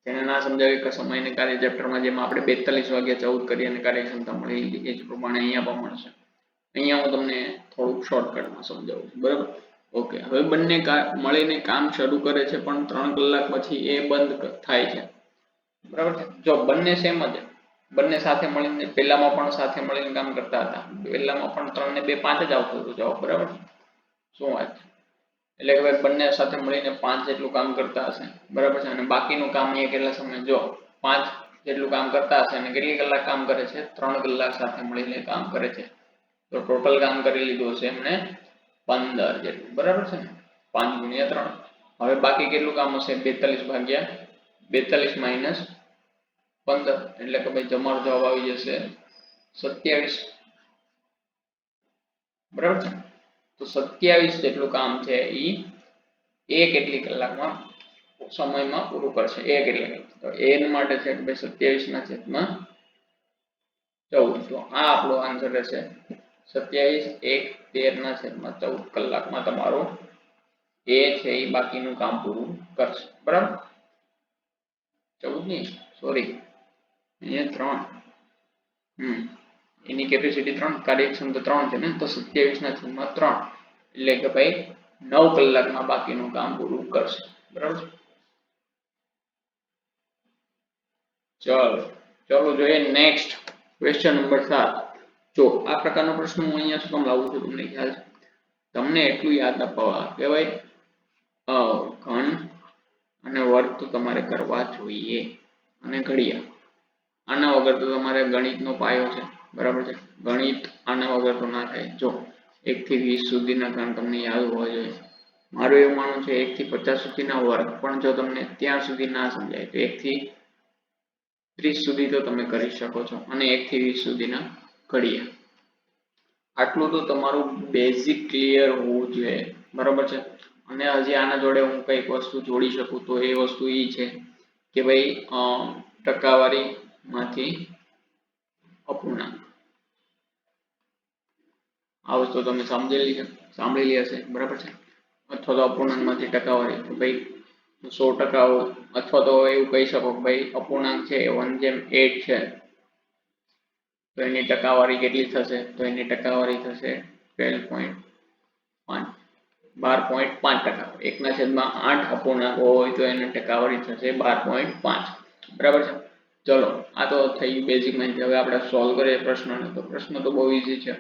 જેને ના સમજાવે કે સમયને કાર્ય ચેપ્ટરમાં જેમાં આપણે 42 વાગ્યા 14 કરી અને કાર્યક્ષમતા મળી લીધી એ જ પ્રમાણે અહીંયા પણ મળશે. અહીંયા હું તમને થોડુંક શોર્ટકટમાં સમજાવું છું, બરાબર. ઓકે, હવે બંને મળીને કામ શરૂ કરે છે પણ 3 કલાક પછી એ બંધ થાય છે, બરાબર છે. જો બંને સેમ જ, બંને સાથે મળીને પહેલામાં પણ સાથે મળીને કામ કરતા હતા, પહેલામાં પણ 3 ને 2 5 જ આવતું હતું જવાબ, બરાબર. શું વાત છે? એટલે કે ભાઈ બંને સાથે મળીને 5 જેટલું કામ કરતા હશે, બરાબર છે. અને બાકીનું કામ એ કેટલા સમય, જો 5 જેટલું કામ કરતા હશે અને કેટલી કલાક કામ કરે છે? 3 કલાક સાથે મળીને કામ કરે છે. તો ટોટલ કામ કરી લીધું હશે એમને 15 જેટલું, બરાબર છે ને? 5 × 3. હવે બાકી કેટલું કામ હશે? 42 ભાગ્યા 42 - 15, એટલે કે ભાઈ તમારો જવાબ આવી જશે 27, બરાબર છે. તો 27 જેટલું કામ છે એ કેટલી કલાકમાં સમયમાં પૂરું કરશે? એ કેટલા? તો n માટે છે કે ભાઈ 27/14. તો આ આપણો આન્સર રહેશે 27/1 13/14 કલાકમાં તમારો એ છે એ બાકીનું કામ પૂરું કરશે, બરાબર. 14 નહીં, સોરી, અહીંયા 3. એની કેપેસિટી 3, કાર્યક્ષમતા 3 છે ને, તો 27/3, એટલે કે ભાઈ 9 કલાકમાં બાકીનું કામ પૂરું કરશે, બરાબર. ચલો જોઈએ નેક્સ્ટ ક્વેશ્ચન નંબર 7. જો આ પ્રકારનો પ્રશ્ન હું અહીંયા શું કામ લાવું છું તમને ખ્યાલ છે? તમને એટલું યાદ અપાવવા કે ભાઈ ઘન અને વર્ગ તો તમારે કરવા જોઈએ, અને ઘડિયા આના વગર તો તમારે ગણિતનો પાયો છે, બરાબર છે. ગણિત આના વગર તો ના થાય. જો 1 થી 20 સુધીના ગણ તમને યાદ હોવા જોઈએ. મારું એવું માનવું છે 1 થી 50 સુધીના વર્ગ પણ જો તમને ત્યાં સુધી ના સમજાય તો 1 થી 30 સુધી તો તમે કરી શકો છો, અને 1 થી 20 સુધીના ઘડિયા. આટલું તો તમારું બેઝિક ક્લિયર હોવું જોઈએ, બરાબર છે. અને હજી આના જોડે હું કઈક વસ્તુ જોડી શકું તો એ વસ્તુ એ છે કે ભાઈ ટકાવારી માંથી અપૂર્ણાંક. આ વસ્તુ તમે સાંભળેલી હશે, બરાબર છે. અથવા તો અપૂર્ણાંક માંથી ટકાવારી, તો ભાઈ 100% અથવા તો એવું કહી શકો કે ભાઈ અપૂર્ણાંક છે 1/8 છે, તો એની ટકાવારી કેટલી થશે? તો એની ટકાવારી થશે 12.5, 12.5%. 1/8 અપૂર્ણાંક હોય તો એની ટકાવારી થશે 12.5, બરાબર છે. ચલો, આ તો થઈ ગયું બેઝિક માહિતી. હવે આપણે સોલ્વ કરીએ પ્રશ્નને. તો પ્રશ્ન તો બહુ ઈઝી છે.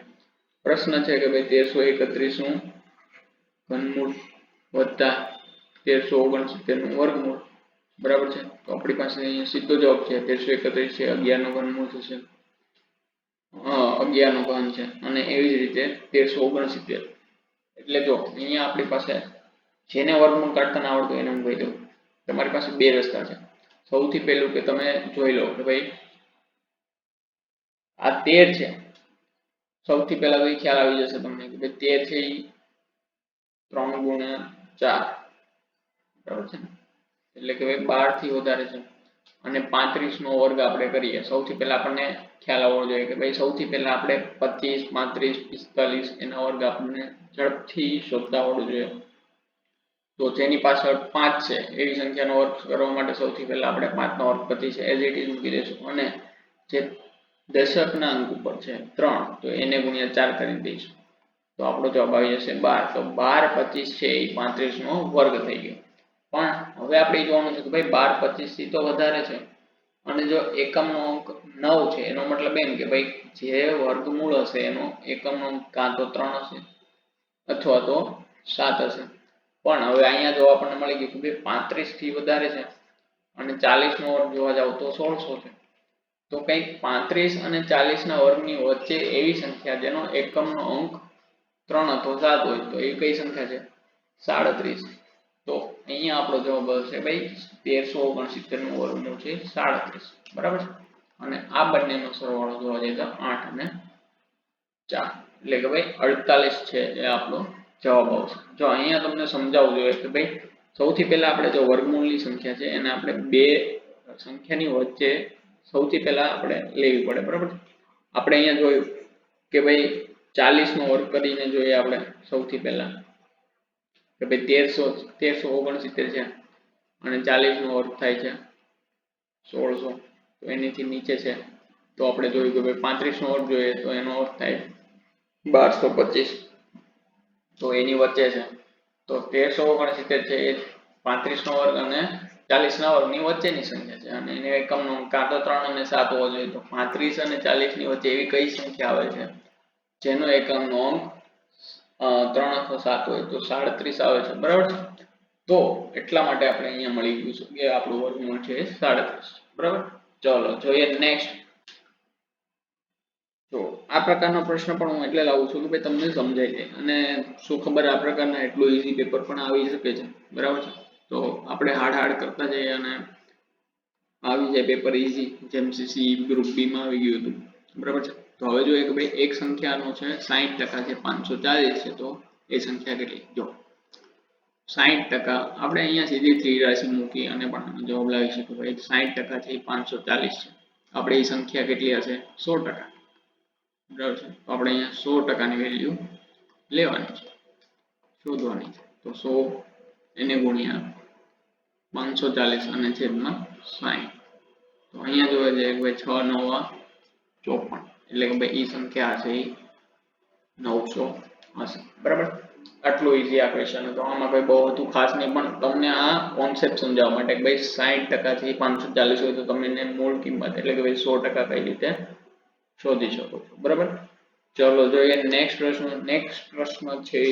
પ્રશ્ન છે કે ભાઈ 1331 નું ઘનમૂળ વત્તા 1369 નું વર્ગમૂળ, બરાબર છે. તો આપણી પાસે અહીંયા સીધો જવાબ છે 1331 છે, 11 નું ઘનમૂળ થશે, 11 નું ઘન છે, અને એવી જ રીતે 1369. એટલે જો અહીંયા આપણી પાસે જેને વર્ગમૂળ કાઢતા ના આવડતું એને હું કહી દઉં, તમારી પાસે બે રસ્તા છે. સૌથી પહેલું કે તમે જોઈ લો કે ભાઈ આ 13 છે. સૌથી પહેલા તો એ ખ્યાલ આવી જશે તમને કે ભાઈ 13 છે એ 3 × 4, બરાબર છે. એટલે કે ભાઈ 12 થી વધારે છે. અને 35 નો વર્ગ આપણે કરીએ, સૌથી પહેલા આપણને ખ્યાલ આવવો જોઈએ કે ભાઈ સૌથી પહેલા આપણે 25, 35, 45 એના વર્ગ આપણને ઝડપથી શોધતા આવડવું જોઈએ. તો જેની પાછળ 5 છે એવી સંખ્યાનો વર્ગ કરવા માટે સૌથી પહેલા આપણે 5 નો વર્ગ 25 છે એઝ ઇટ ઇઝ મૂકી દઈશું, અને જે દશકના અંક ઉપર છે 3, તો એને ગુણ્યા 4 કરી દઈશું તો આપણો જવાબ આવી જશે 12. તો 12 25 છે એ 35 નો વર્ગ થઈ ગયો. પણ હવે આપણે જોવાનું છે કે ભાઈ 12 25 થી તો વધારે છે અને જો એકમનો અંક 9 છે એનો મતલબ એમ કે ભાઈ જે વર્ગમૂળ હશે એનો એકમનો અંક કાં તો 3 હશે અથવા તો 7 હશે. પણ હવે અહીંયા જો આપણને મળી ગયું કે ભાઈ 35 થી વધારે છે અને 40 નો વર્ગ જોવા જાવ તો 1600 છે. તો કંઈક 35 અને 40 ના વર્ગની વચ્ચે એવી સંખ્યા જેનો એકમનો અંક 3 અથવા 7 હોય તો એ કઈ સંખ્યા છે 37. તો અહીંયા આપણો જવાબ આવશે ભાઈ 1369 નું વર્ગમૂળ છે 37. બરાબર છે. અને આ બંનેનો સરવાળો જોવા જઈએ તો 8 અને 4 એટલે કે ભાઈ 48 છે એ આપણો જવાબ આવશે. જો અહીંયા તમને સમજાવવું જોઈએ કે ભાઈ સૌથી પહેલા આપણે જો વર્ગમૂળની સંખ્યા છે એને આપણે બે સંખ્યાની વચ્ચે સૌથી પહેલા આપણે લેવી પડે. બરાબર. આપણે અહીંયા જોયું કે ભાઈ 40 નો વર્ગ કરીને જોઈએ આપણે સૌથી પહેલા કે ભાઈ 1369 છે અને 40 નો વર્ગ થાય છે 1600. તો એનીથી નીચે છે તો આપણે જોયું કે ભાઈ 35 નો વર્ગ જોઈએ તો એનો અર્થ થાય 1225. તો એની વચ્ચે છે તો 1369 છે એ 35 નો વર્ગ અને 40 ના વર્ગની વચ્ચેની સંખ્યા છે અને એને એકમનો કાં તો 3 અને 7 હોવો જોઈએ. તો 35 અને 40 ની વચ્ચે એવી કઈ સંખ્યા આવે છે જેનો એકમનો અંક 3 અથવા 7 હોય તો 37 આવે છે. બરાબર છે. તો એટલા માટે આપણે અહીંયા મળી ગયું છે કે આપણું વર્ગમૂળ છે 37. બરાબર. ચલો જોઈએ નેક્સ્ટ. તો આ પ્રકારનો પ્રશ્ન પણ હું એટલે લાવું છું કે ભાઈ તમને સમજાય જાય અને શું ખબર આ પ્રકારના એટલું ઈઝી પેપર પણ આવી શકે છે. બરાબર છે. તો આપણે હાર્ડ કરતા જઈએ અને આવી જાય પેપર ઈઝી જેમ સીસી ગ્રુપ બી માં આવી ગયું હતું. બરાબર છે. તો હવે જોઈએ કે ભાઈ એક સંખ્યાનો છે 60% છે 540 છે તો એ સંખ્યા કેટલી. જો 60% આપણે અહીંયા સીધી 3 રાશિ મૂકી અને પણ જવાબ લાવી શકીએ. ભાઈ 60% છે 540 છે. આપણે એ સંખ્યા કેટલી હશે 100%. બરાબર છે. તો આપણે અહીંયા 100% ની વેલ્યુ લેવાની છે શોધવાની છે. તો 100 એને ગુણ્યા 540 અને છેદમાં 60. તો અહીંયા જોવા જઈએ કે ભાઈ 6 9 54 એટલે કે ભાઈ એ સંખ્યા હશે 900 હશે. બરાબર. આટલું ઈઝી આ ક્વેશ્ચન હતો. આમાં કોઈ બહુ હતું ખાસ નહીં પણ તમને આ કોન્સેપ્ટ સમજાવવા માટે કે ભાઈ 60% થી 540 હોય તો તમે મૂળ કિંમત એટલે કે ભાઈ 100% કઈ રીતે શોધી શકો છો. બરાબર. ચલો જોઈએ નેક્સ્ટ પ્રશ્ન. નેક્સ્ટ પ્રશ્ન છે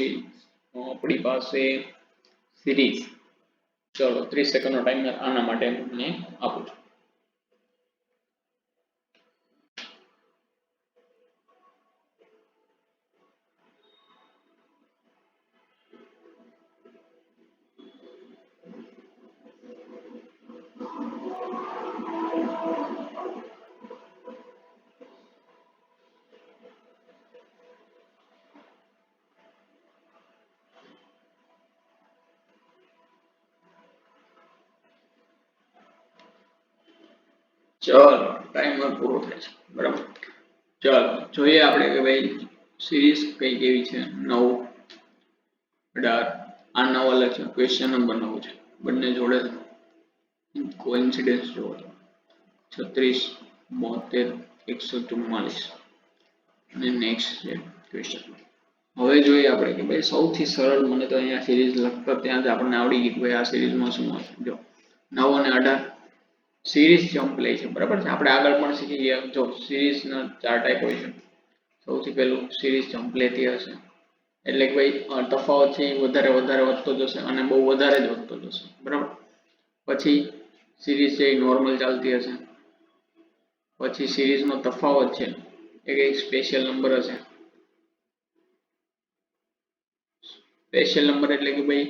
આપણી પાસે સિરીઝ. ચલો 30 સેકન્ડનો ટાઈમર આના માટે હું આપું છું. ચલો ટાઈમર પૂરો થાય છે. બરાબર. ચલો જોઈએ આપણે કે ભાઈ સિરીઝ કઈ કેવી છે. 9 18 આ 9 અલગ છે. ક્વેશ્ચન નંબર 9 છે. બંને જોડે કોઇન્સિડન્સ જોવો 36 72 144 અને નેક્સ્ટ છે ક્વેશ્ચન. હવે જોઈએ આપણે કે ભાઈ સૌથી સરળ મને તો અહીંયા સિરીઝ લખતા ત્યાં જ આપણને આવડી ગઈ કે ભાઈ આ સિરીઝમાં શું હશે. જો 9 અને 18 સિરીઝ જમ્પ લે છે. બરાબર છે. આપણે આગળ પણ શીખી ગયા. જો સિરીઝના 4 ટાઈપ હોય છે. સૌથી પહેલું સિરીઝ જમ્પ લેતી હશે એટલે કે ભાઈ તફાવત છે વધારે વધતો જશે અને બહુ વધારે જ વધતો જશે. બરાબર. પછી સિરીઝ છે નોર્મલ ચાલતી હશે. પછી સિરીઝનો તફાવત છે એ એક સ્પેશિયલ નંબર હશે. સ્પેશિયલ નંબર એટલે કે ભાઈ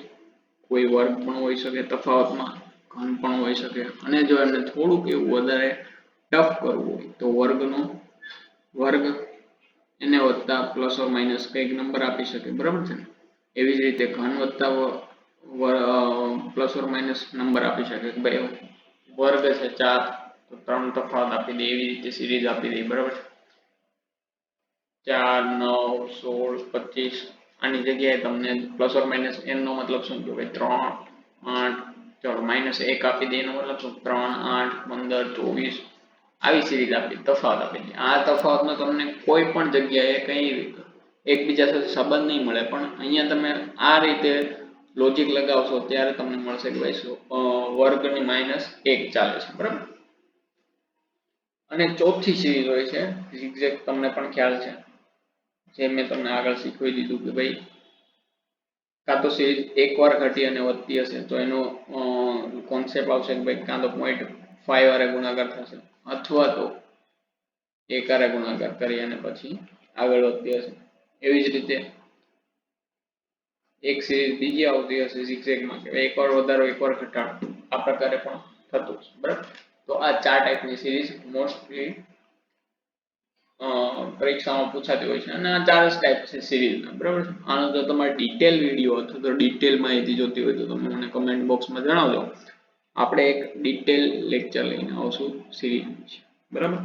કોઈ વર્ગ પણ હોઈ શકે તફાવતમાં, ઘન પણ હોઈ શકે અને જો એમને થોડુંક એવું વધારે ટફ કરવું હોય તો વર્ગ એને વધતા પ્લસ ઓર માઇનસ કંઈક નંબર આપી શકે. બરાબર છે. એવી જ રીતે ઘન વધતા પ્લસ ઓર માઇનસ નંબર આપી શકે કે ભાઈ વર્ગ છે 4 તો 3 તફાવત આપી દે એવી રીતે સિરીઝ આપી દે. બરાબર છે. 4 9 16 25 આની જગ્યાએ તમને પ્લસ ઓર માઇનસ n નો મતલબ શું કે ભાઈ 3 8 ચલો -1 આપી દે એનો મતલબ શું 3 8 15 24 આવી સિરીઝ આપી તફાવત આપી દે. આ તફાવતનો તમને કોઈ પણ જગ્યાએ કઈ એકબીજા સાથે સંબંધ નહીં મળે, પણ અહીંયા તમે આ રીતે લોજિક લગાવશો ત્યારે તમને મળશે કે ભાઈ વર્ગની -1 ચાલે છે, બરાબર. અને ચોથી સિરીઝ હોય છે ઝિગઝેગ, તમને પણ ખ્યાલ છે, જે મેં તમને આગળ શીખવી દીધું કે ભાઈ કાં તો સિરીઝ એકવાર ઘટી અને વધતી હશે તો એનો કોન્સેપ્ટ આવશે કે ભાઈ કાં તો 0.5 વારે ગુણાકાર થશે, અથવા તો 1 વારે ગુણાકાર કરી અને પછી આગળ વધતી હશે. એવી જ રીતે એક સિરીઝ બીજી આવતી હશે ઝિગઝેગમાં કે એકવાર વધારો એકવાર ઘટાડો, આ પ્રકારે પણ થતું છે, બરાબર. તો આ 4 ટાઈપની સિરીઝ મોસ્ટલી પરીક્ષામાં પૂછાતી હોય છે અને આ 4 જ ટાઈપ છે સિરીઝના, બરાબર. આનો જો તમારે ડિટેલ વિડીયો અથવા તો ડિટેલ માહિતી જોતી હોય તો તમે મને કમેન્ટ બોક્સમાં જણાવજો. આપણે એક ડિટેલ લેક્ચર લઈને આવશું સિરીઝ વિશે, બરાબર.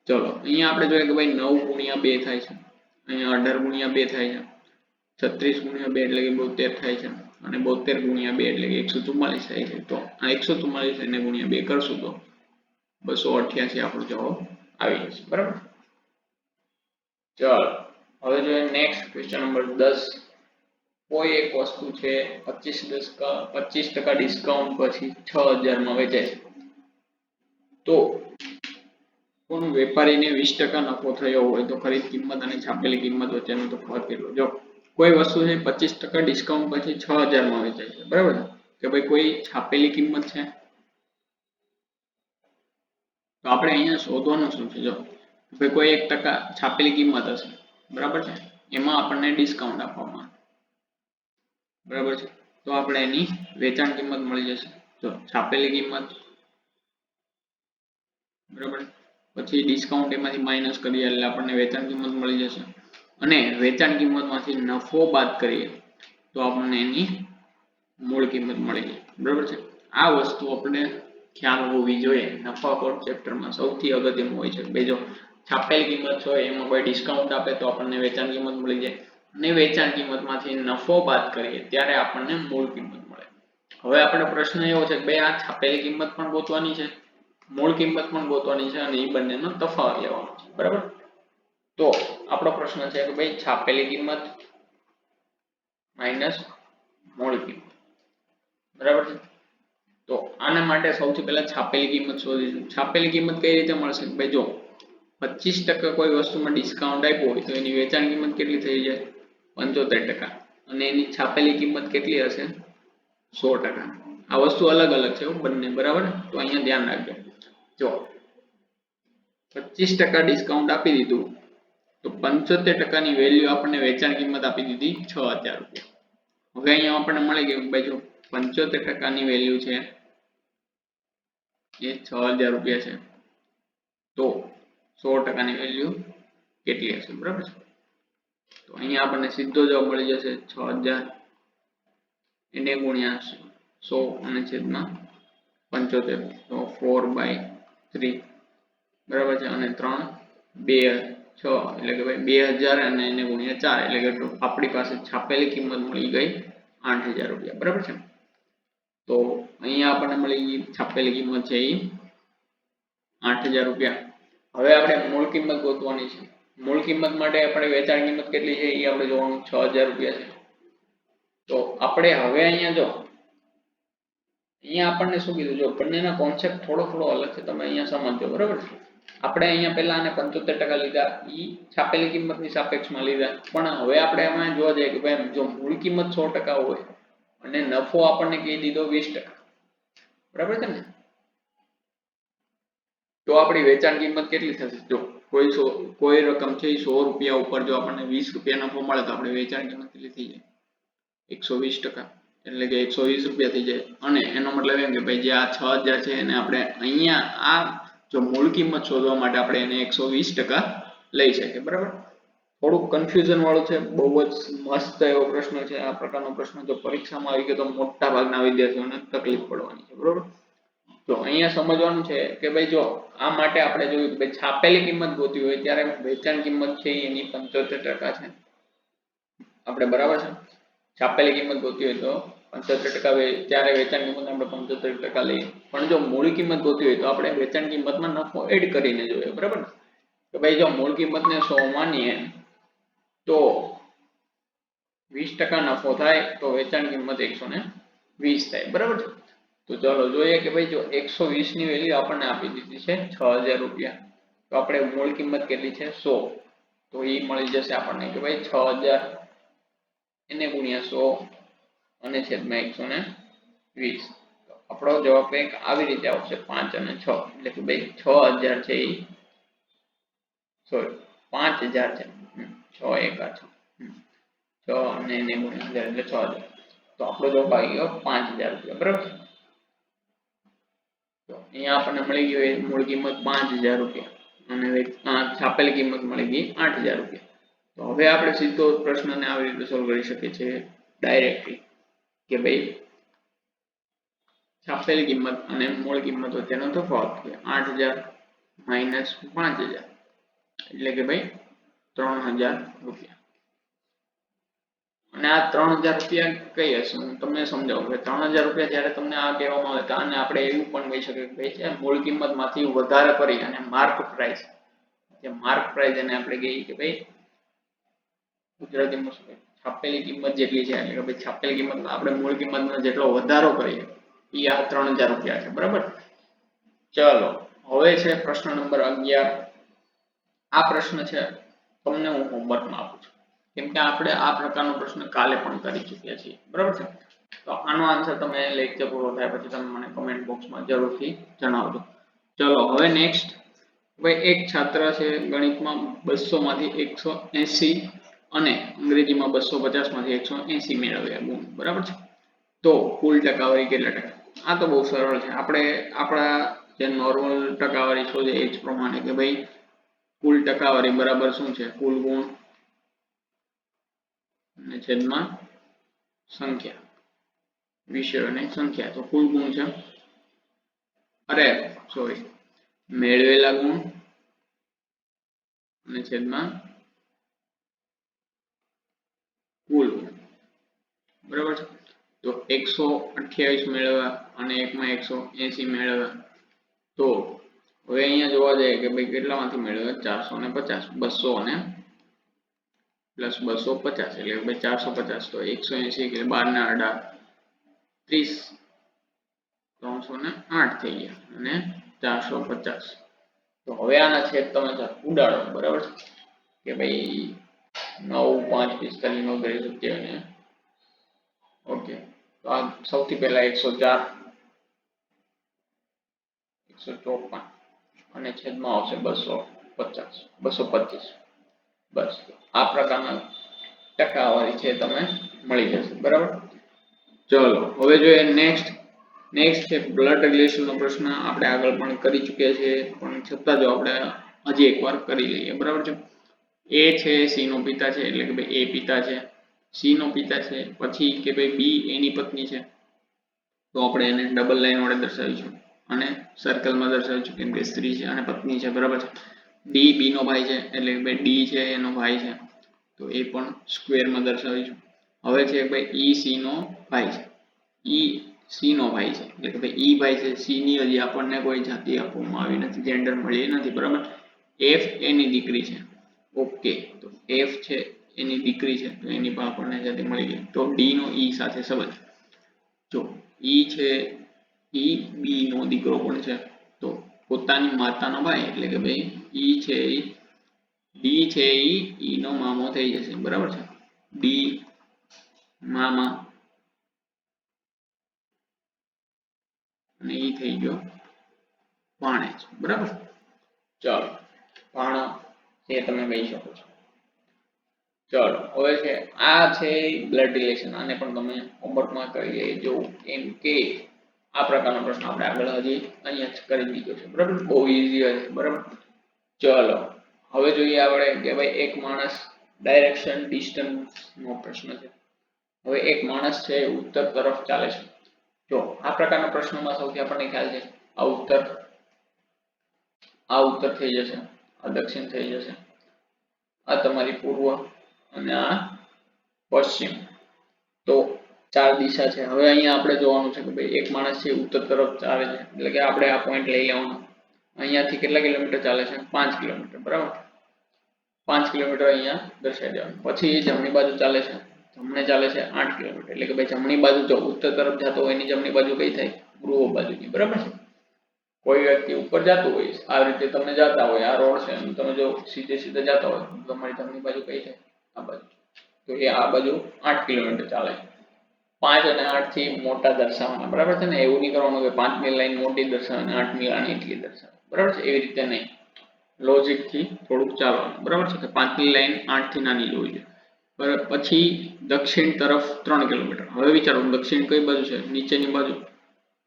ચલો અહીંયા આપણે જોઈએ કે ભાઈ 9 ગુણ્યા 2 થાય છે, અહીંયા 18 ગુણ્યા 2 થાય છે, 36 ગુણ્યા 2 એટલે કે 72 થાય છે, અને 72 ગુણ્યા 2 એટલે કે 144 થાય છે. તો આ 144 એને ગુણ્યા 2 કરશું તો 288 આપણો જવાબ આવી જશે, બરાબર. ચાલો હવે જોઈએ નેક્સ્ટ ક્વેશ્ચન નંબર 10. કોઈ એક વસ્તુ છે 25% ડિસ્કાઉન્ટ પછી 6000 માં વેચાય છે, તો પણ વેપારીને 20% નફો થયો હોય તો ખરીદ કિંમત અને છાપેલી કિંમત વચ્ચેનો તફાવત કેટલો? જો કોઈ વસ્તુ છે 25% ડિસ્કાઉન્ટ પછી 6000 માં વેચાય છે, બરાબર. કે ભાઈ કોઈ છાપેલી કિંમત છે, તો આપણે અહીંયા શોધવાનું શું છે? જો ભાઈ કોઈ 1% છાપેલી કિંમત હશે, બરાબર છે, એમાં આપણને ડિસ્કાઉન્ટ આપવામાં આવે, બરાબર છે. તો આપણે એની વેચાણ કિંમત મળી જશે. જો છાપેલી કિંમત, બરાબર, પછી ડિસ્કાઉન્ટ એમાંથી માઇનસ કરીએ એટલે આપણને વેચાણ કિંમત મળી જશે, અને વેચાણ કિંમતમાંથી નફો બાદ કરીએ તો આપણને એની મૂળ કિંમત મળી જાય, બરાબર છે. આ વસ્તુ આપણે ખ્યાલ હોવી જોઈએ. નફાખોર ચેપ્ટરમાં સૌથી અગત્યનું હોય છે. ભાઈ જો છાપેલી કિંમત હોય એમાં કોઈ ડિસ્કાઉન્ટ આપે તો આપણને વેચાણ કિંમત મળી જાય, અને વેચાણ કિંમતમાંથી નફો બાદ કરીએ ત્યારે આપણને મૂળ કિંમત મળે. હવે આપણો પ્રશ્ન એવો છે કે ભાઈ આ છાપેલી કિંમત પણ ગોતવાની છે, મૂળ કિંમત પણ ગોતવાની છે, અને એ બંનેનો તફાવત લેવાનો છે, બરાબર. તો આપણો પ્રશ્ન છે કે ભાઈ છાપેલી કિંમત માઇનસ મૂળ કિંમત, બરાબર છે. તો આના માટે સૌથી પહેલા છાપેલી કિંમત શોધીશું. છાપેલી કિંમત કઈ રીતે મળશે? ભાઈ જો 25% કોઈ વસ્તુમાં ડિસ્કાઉન્ટ આપ્યું હોય તો એની વેચાણ કિંમત કેટલી થઈ જાય? 75%, અને એની છાપેલી કિંમત કેટલી હશે? 100%. આ વસ્તુ અલગ અલગ છે બંને, બરાબર. તો અહીંયા ધ્યાન રાખજો. જો 25% ડિસ્કાઉન્ટ આપી દીધું તો 75% ની વેલ્યુ આપણને વેચાણ કિંમત આપી દીધી 6000 રૂપિયા. હવે અહીંયા આપણને મળી ગયું ભાઈ જો 75% ની વેલ્યુ છે એ 6000 રૂપિયા છે, તો 100% ની વેલ્યુ કેટલી હશે, બરાબર છે. તો અહીંયા આપણને સીધો જવાબ મળી જશે 6000 એને ગુણ્યા 100 અને છેદમાં 75, તો 4/3, બરાબર છે. અને 3 2 6 એટલે કે ભાઈ 2000 અને એને ગુણ્યા 4 એટલે કે આપણી પાસે છાપેલી કિંમત મળી ગઈ 8000 રૂપિયા, બરાબર છે. તો અહીંયા આપણને મળી છાપેલી કિંમત છે એ 8000 રૂપિયા. હવે આપણે મૂળ કિંમત ગોતવાની છે. મૂળ કિંમત માટે આપણે વેચાણ કિંમત કેટલી છે એ આપણે જોવાનું, 6000 રૂપિયા છે. તો આપણે હવે અહીંયા જો અહીંયા આપણને શું કીધું, જો બંનેના કોન્સેપ્ટ થોડો અલગ છે, તમે અહીંયા સમજજો, બરાબર છે. આપણે અહીંયા પહેલા આને 75% લીધા, ઈ છાપેલી કિંમતની સાપેક્ષમાં લીધા, પણ હવે આપણે એમાં જોવા જઈએ કે ભાઈ જો મૂળ કિંમત 100% હોય અને નફો આપણને કહી દીધો 20%, બરાબર છે ને. તો આપણી વેચાણ કિંમત કેટલી થશે? જો કોઈ રકમ છે 100 રૂપિયા ઉપર જો આપણને 20 રૂપિયા નફો મળે તો આપણે વેચાણ કિંમત કેટલી થઈ જાય? 120%, એટલે કે 120 રૂપિયા થઈ જાય. અને એનો મતલબ એમ કે ભાઈ જે આ 6000 છે એને આપણે અહીંયા આ જો મૂળ કિંમત શોધવા માટે આપણે એને 120% લઈ શકીએ, બરાબર. થોડુંક કન્ફ્યુઝન વાળું છે, બહુ જ મસ્ત એવો પ્રશ્ન છે. આ પ્રકારનો પ્રશ્ન જો પરીક્ષામાં આવી ગયો તો મોટા ભાગના વિદ્યાર્થીઓને તકલીફ પડવાની છે, બરાબર. તો અહીંયા સમજવાનું છે કે ભાઈ જો આ માટે આપણે જોયું કે ભાઈ છાપેલી કિંમત ગોતી હોય ત્યારે વેચાણ કિંમત છે એની 75% છે આપણે, બરાબર છે. છાપેલી કિંમત ગોતી હોય તો 75% ત્યારે વેચાણ કિંમત આપણે 75% લઈએ, પણ જો મૂળ કિંમત ગોતવી હોય તો આપણે વેચાણ કિંમતમાં નફો એડ કરીને જોઈએ, બરાબર ને? કે ભાઈ જો મૂળ કિંમતને 100 માનીએ તો 20% નફો થાય તો વેચાણ કિંમત 120 થાય, બરાબર છે? તો ચાલો જોઈએ કે ભાઈ જો 120 ની વેલ્યુ આપણને આપી દીધી છે 6000 રૂપિયા, તો આપણે મૂળ કિંમત કેટલી છે 100, તો એ મળી જશે આપણને કે ભાઈ 6000 એને ગુણ્યા 100 અને છેદમાં 120. આપણો જવાબ કંઈક આવી રીતે આવશે 5 અને 6, એટલે કે ભાઈ 6000 છે એ સોરી 5000 છે, 6 એકા 6 અને એને ગુણ્યા 1000 એટલે 6000, તો આપણો જવાબ આવી ગયો 5000 રૂપિયા, બરાબર? તો અહીંયા આપણને મળી ગયું મૂળ કિંમત 5000 રૂપિયા અને છાપેલી કિંમત મળી ગઈ 8000 રૂપિયા. તો હવે આપણે સીધો પ્રશ્નને આવી રીતે સોલ્વ કરી શકીએ છીએ ડાયરેક્ટલી કે ભાઈ છાપેલી કિંમત અને મૂળ કિંમત વચ્ચેનો તફાવત કે 8000 માઈનસ 5000 એટલે કે ભાઈ 3000 રૂપિયા. અને આ 3000 રૂપિયા કઈ હશે હું તમને સમજાવું કે 3000 રૂપિયા જ્યારે તમને આ કહેવામાં આવે તો આને આપણે એવું પણ કહી શકીએ કે ભાઈ મૂળ કિંમતમાંથી વધારે કરી અને માર્ક પ્રાઇસ, જે માર્ક પ્રાઇસ એને આપણે કહીએ કે ભાઈ ગુજરાતીમાં શું છાપેલી કિંમત જેટલી છે એટલે કે ભાઈ છાપેલી કિંમતમાં આપણે મૂળ કિંમતનો જેટલો વધારો કરીએ એ આ 3000 રૂપિયા છે, બરાબર? ચલો હવે છે પ્રશ્ન નંબર 11. આ પ્રશ્ન છે તમને હું હોમવર્કમાં આપું છું, કેમ કે આપણે આ પ્રકારનો પ્રશ્ન કાલે પણ કરી ચૂક્યા છીએ, બરાબર છે? તો આનો આન્સર તમે લેક્ચર પૂરો થાય પછી તમે મને કમેન્ટ બોક્સમાં જરૂરથી જણાવજો. ચલો હવે નેક્સ્ટ, ભાઈ એક છાત્ર છે ગણિતમાં 200 માંથી 180 અને અંગ્રેજીમાં 250 માંથી 180 મેળવ્યા ગુણ, બરાબર છે? તો કુલ ટકાવારી કેટલા ટકા? આ તો બહુ સરળ છે, આપણે આપણા જે નોર્મલ ટકાવારી શોધે એ જ પ્રમાણે કે ભાઈ કુલ ટકાવારી બરાબર શું છે કુલ ગુણ અને છેદમાં સંખ્યા, વિષયોની સંખ્યા. તો કુલ ગુણ છે મેળવેલા ગુણ અને છેદમાં કુલ ગુણ, બરાબર છે? તો 128 મેળવ્યા અને એકમાં 180 મેળવ્યા, તો હવે અહીંયા જોવા જઈએ કે ભાઈ કેટલામાંથી મેળવ્યા 450, 200 અને પ્લસ 250 એટલે ભાઈ 450, તો 180 એટલે 12 ને 18 30, 308 થઈ ગયા અને 450. તો હવે આના છેદ તમે ઉડાડો, બરાબર કે ભાઈ 9, 5, 45 નો કરી શકીએ અને ઓકે. તો આ સૌથી પહેલા 104, 154 અને છેદમાં આવશે 250, 225. બસ આ પ્રકારના ટકાવારી છે તમે મળી જશે, બરાબર? ચલો હવે જોઈએ નેક્સ્ટ છે બ્લડ રિલેશન નો પ્રશ્ન. આપણે આગળ પણ કરી ચૂક્યા છીએ પણ છતાં જો આપણે હજી એકવાર કરી લઈએ, બરાબર છે? એ છે સી નો પિતા છે એટલે કે ભાઈ એ પિતા છે, સી નો પિતા છે, પછી કે ભાઈ બી એની પત્ની છે, તો આપણે એને ડબલ લાઈન વડે દર્શાવીશું અને સર્કલમાં દર્શાવીશું કેમ કે સ્ત્રી છે અને પત્ની છે, બરાબર છે? ડી બી નો ભાઈ છે એટલે કે ભાઈ ડી છે એનો ભાઈ છે, તો એ પણ સ્ક્વેરમાં દર્શાવીશું. હવે છે ભાઈ ઈ સી નો ભાઈ છે, ઈ સી નો ભાઈ છે એટલે કે ભાઈ ઈ ભાઈ છે, સી ની હજી આપણને કોઈ જાતિ આપવામાં આવી નથી, જેન્ડર મળી નથી, બરાબર? એફ એની દીકરી છે, ઓકે. તો એફ છે એની દીકરી છે તો એની પણ આપણને જાતિ મળી ગઈ. તો ડી નો ઈ સાથે સંબંધ, જો ઈ છે ઈ બી નો દીકરો પણ છે, તો પોતાની માતાનો ભાઈ એટલે કે ભાઈ ઈ છે ડી છે ઈ નો મામો થઈ જશે, બરાબર છે? ડી મામા અને ઈ થઈ ગયો ભાણેજ, બરાબર? ચાલો ભાણો એ તમે કહી શકો છો. ચાલો હવે છે આ છે બ્લડ રિલેશન, આને પણ તમે હોમવર્કમાં કરી લેજો કેમ કે આ પ્રકારનો પ્રશ્ન આપણે આગળ હજી અહીંયા જ કરી દીધો છે, બરાબર? બહુ ઈઝી હશે, બરાબર? ચલો હવે જોઈએ આપણે કે ભાઈ એક માણસ ડાયરેક્શન ડિસ્ટન્સ નો પ્રશ્ન છે. હવે એક માણસ છે ઉત્તર તરફ ચાલે છે. જો આ પ્રકારના પ્રશ્નોમાં સૌથી આપણને ખ્યાલ છે આ ઉત્તર થઈ જશે, આ દક્ષિણ થઈ જશે, આ તમારી પૂર્વ અને આ પશ્ચિમ. તો ચાર દિશા છે. હવે અહીંયા આપણે જોવાનું છે કે ભાઈ એક માણસ છે ઉત્તર તરફ ચાલે છે, એટલે કે આપણે આ પોઈન્ટ લઈ લેવાનો. અહીંયાથી કેટલા કિલોમીટર ચાલે છે? 5 કિલોમીટર, બરાબર. 5 કિલોમીટર અહીંયા દર્શાવી દેવાનું. પછી એ જમણી બાજુ ચાલે છે, જમણે ચાલે છે 8 કિલોમીટર, એટલે કે ભાઈ જમણી બાજુ જો ઉત્તર તરફ જતો હોય એની જમણી બાજુ કઈ થાય? પૂર્વ બાજુની, બરાબર છે. કોઈ વ્યક્તિ ઉપર જતું હોય આ રીતે તમે જતા હોય, આ રોડ છે અને તમે જો સીધે સીધે જતા હોય તમારી જમણી બાજુ કઈ થાય? આ બાજુ. તો એ આ બાજુ 8 કિલોમીટર ચાલે. 5 અને 8 થી મોટા દર્શાવવાના, બરાબર છે ને. એવું નહીં કરવાનું કે 5 ની લાઈન મોટી દર્શાવે અને 8 ની લાઈન એટલી દર્શાવે, બરાબર છે. એવી રીતે નહીં, લોજિક થી થોડુંક ચાલવાનું, બરાબર છે. કે 5 ની લાઈન 8 થી નાની જોવી જોઈએ, બરાબર. પછી દક્ષિણ તરફ 3 કિલોમીટર. હવે વિચારો દક્ષિણ કઈ બાજુ છે? નીચેની બાજુ.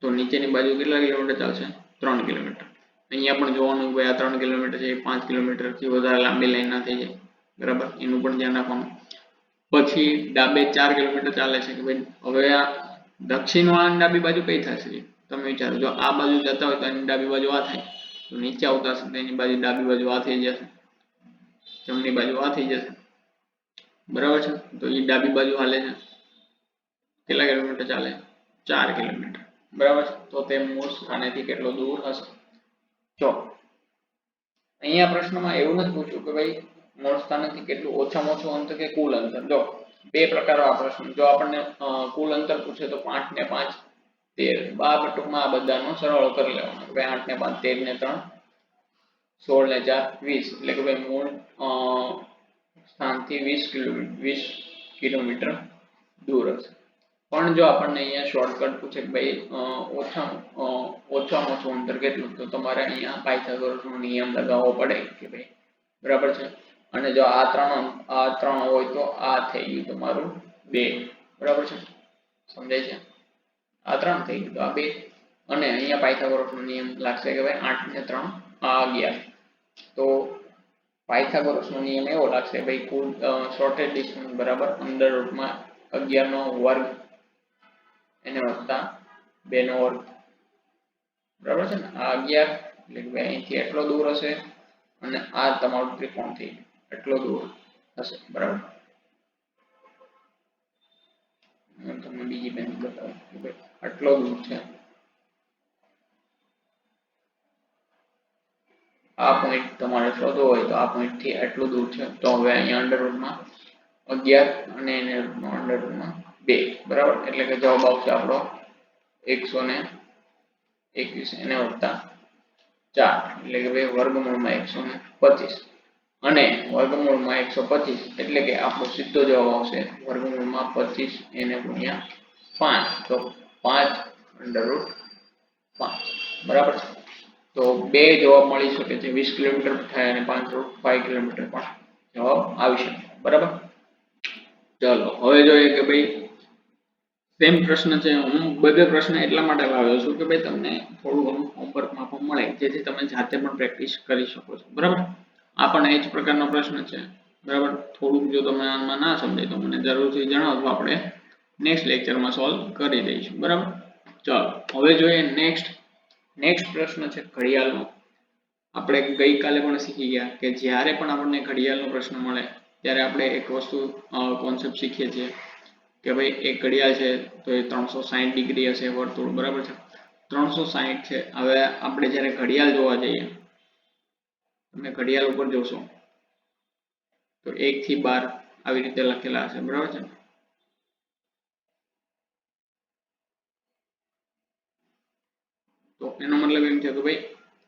તો નીચેની બાજુ કેટલા કિલોમીટર ચાલશે? 3 કિલોમીટર. અહીંયા પણ જોવાનું કે આ 3 કિલોમીટર છે, 5 કિલોમીટર થી વધારે લાંબી લાઈન ના થઈ જાય, બરાબર. એનું પણ ધ્યાન રાખવાનું. પછી ડાબે 4 કિલોમીટર ચાલે છે કે ભાઈ હવે આ દક્ષિણ વાળાની ડાબી બાજુ કઈ થશે? તમે વિચારો, જો આ બાજુ જતા હોય તો એની ડાબી બાજુ આ થાય, તો નીચે આવતા હશે તો એની બાજુ ડાબી બાજુ આ થઈ જશે, જમણી બાજુ આ થઈ જશે, બરાબર છે. તો એ ડાબી બાજુ હાલે છે, કેટલા કિલોમીટર ચાલે? 4 કિલોમીટર, બરાબર છે. તો તે મૂળ સ્થાનેથી કેટલો દૂર હશે? જો અહીંયા પ્રશ્નમાં એવું નથી પૂછ્યું કે ભાઈ મૂળ સ્થાનેથી કેટલું ઓછામાં ઓછું અંતર કે કુલ અંતર. જો બે પ્રકારો આ પ્રશ્ન. જો આપણને કુલ અંતર પૂછે તો 5 ને 5 13, ટૂંકમાં આ બધાનો સરવાળો કરી લેવાનો. ભાઈ 8 ને 5 13 ને 3 16 ને 4 20, એટલે કે ભાઈ મૂળ સ્થાનથી 20 કિલોમીટર દૂર હશે. પણ જો આપણને અહીંયા શોર્ટકટ પૂછે કે ભાઈ ઓછામાં ઓછું અંતર કેટલું, તો તમારે અહીંયા પાયથાગોરસનો નિયમ લગાવવો પડે કે ભાઈ, બરાબર છે. અને જો આ ત્રણ હોય તો આ થઈ ગયું તમારું 2, બરાબર છે. સમજાય છે? આ 3 થઈ ગયું તો આ 2. અને અહીંયા પાયથાગોરસનો નિયમ લાગશે કે ભાઈ 8 ને 3 આ 11. તો પાયથાગોરસનો નિયમ એવો લાગશે ભાઈ કુલ શોર્ટેજ ડિસ્ટન્સ બરાબર અંડર રૂટમાં 11 નો વર્ગ એને વત્તા 2 નો વર્ગ, બરાબર છે ને. આ 11 એટલે કે અહીંથી એટલો દૂર હશે અને આ તમારું ત્રિકોણ થી એટલો દૂર હશે, બરાબર. હું તમને બીજી બેન બતાવું કે ભાઈ આટલો દૂર છે, આ પોઈન્ટ તમારે શોધવો હોય તો આ પોઈન્ટ થી એટલું દૂર છે. તો હવે અહીંયા અંડર રૂટમાં 11 અને એને અંડર રૂટમાં 2, બરાબર. એટલે કે જવાબ આવશે આપણો 121 એને વત્તા 4, એટલે કે ભાઈ વર્ગમૂળમાં 125 અને વર્ગમૂળમાં 125 એટલે કે આપણો સીધો જવાબ આવશે વર્ગમૂળમાં 25 એને ગુણ્યા 5, તો 5 અંડર રૂટ 5, બરાબર છે. તો બે જવાબ મળી શકે છે, 20 કિલોમીટર થાય અને 5 કિલોમીટર પણ જવાબ આવી શકે, બરાબર. ચાલો હવે જોઈએ કે ભાઈ સેમ પ્રશ્ન છે. હું બધે પ્રશ્ન એટલા માટે લાવ્યો છું કે ભાઈ તમને થોડું ઘણું હોમવર્કમાં પણ મળે, જેથી તમે જાતે પણ પ્રેક્ટિસ કરી શકો છો, બરાબર. આ પણ એ જ પ્રકારનો પ્રશ્ન છે, બરાબર. થોડુંક જો તમે આમાં ના સમજાય તો મને જરૂરથી જણાવજો, આપણે નેક્સ્ટ લેક્ચરમાં સોલ્વ કરી દઈશું, બરાબર. ચાલો હવે જોઈએ નેક્સ્ટ પ્રશ્ન છે ઘડિયાળનો. આપણે ગઈકાલે પણ શીખી ગયા કે જ્યારે પણ આપણને ઘડિયાળનો પ્રશ્ન મળે ત્યારે આપણે એક વસ્તુ કોન્સેપ્ટ શીખીએ છીએ કે ભાઈ એક ઘડિયાળ છે તો એ 360 ડિગ્રી હશે વર્તુળ, બરાબર છે. 360 છે. હવે આપણે જ્યારે ઘડિયાળ જોવા જઈએ, તમે ઘડિયાળ ઉપર જોશો તો 1 થી 12 આવી રીતે લખેલા હશે, બરાબર છે. તો એનો મતલબ એમ થયો કે ભાઈ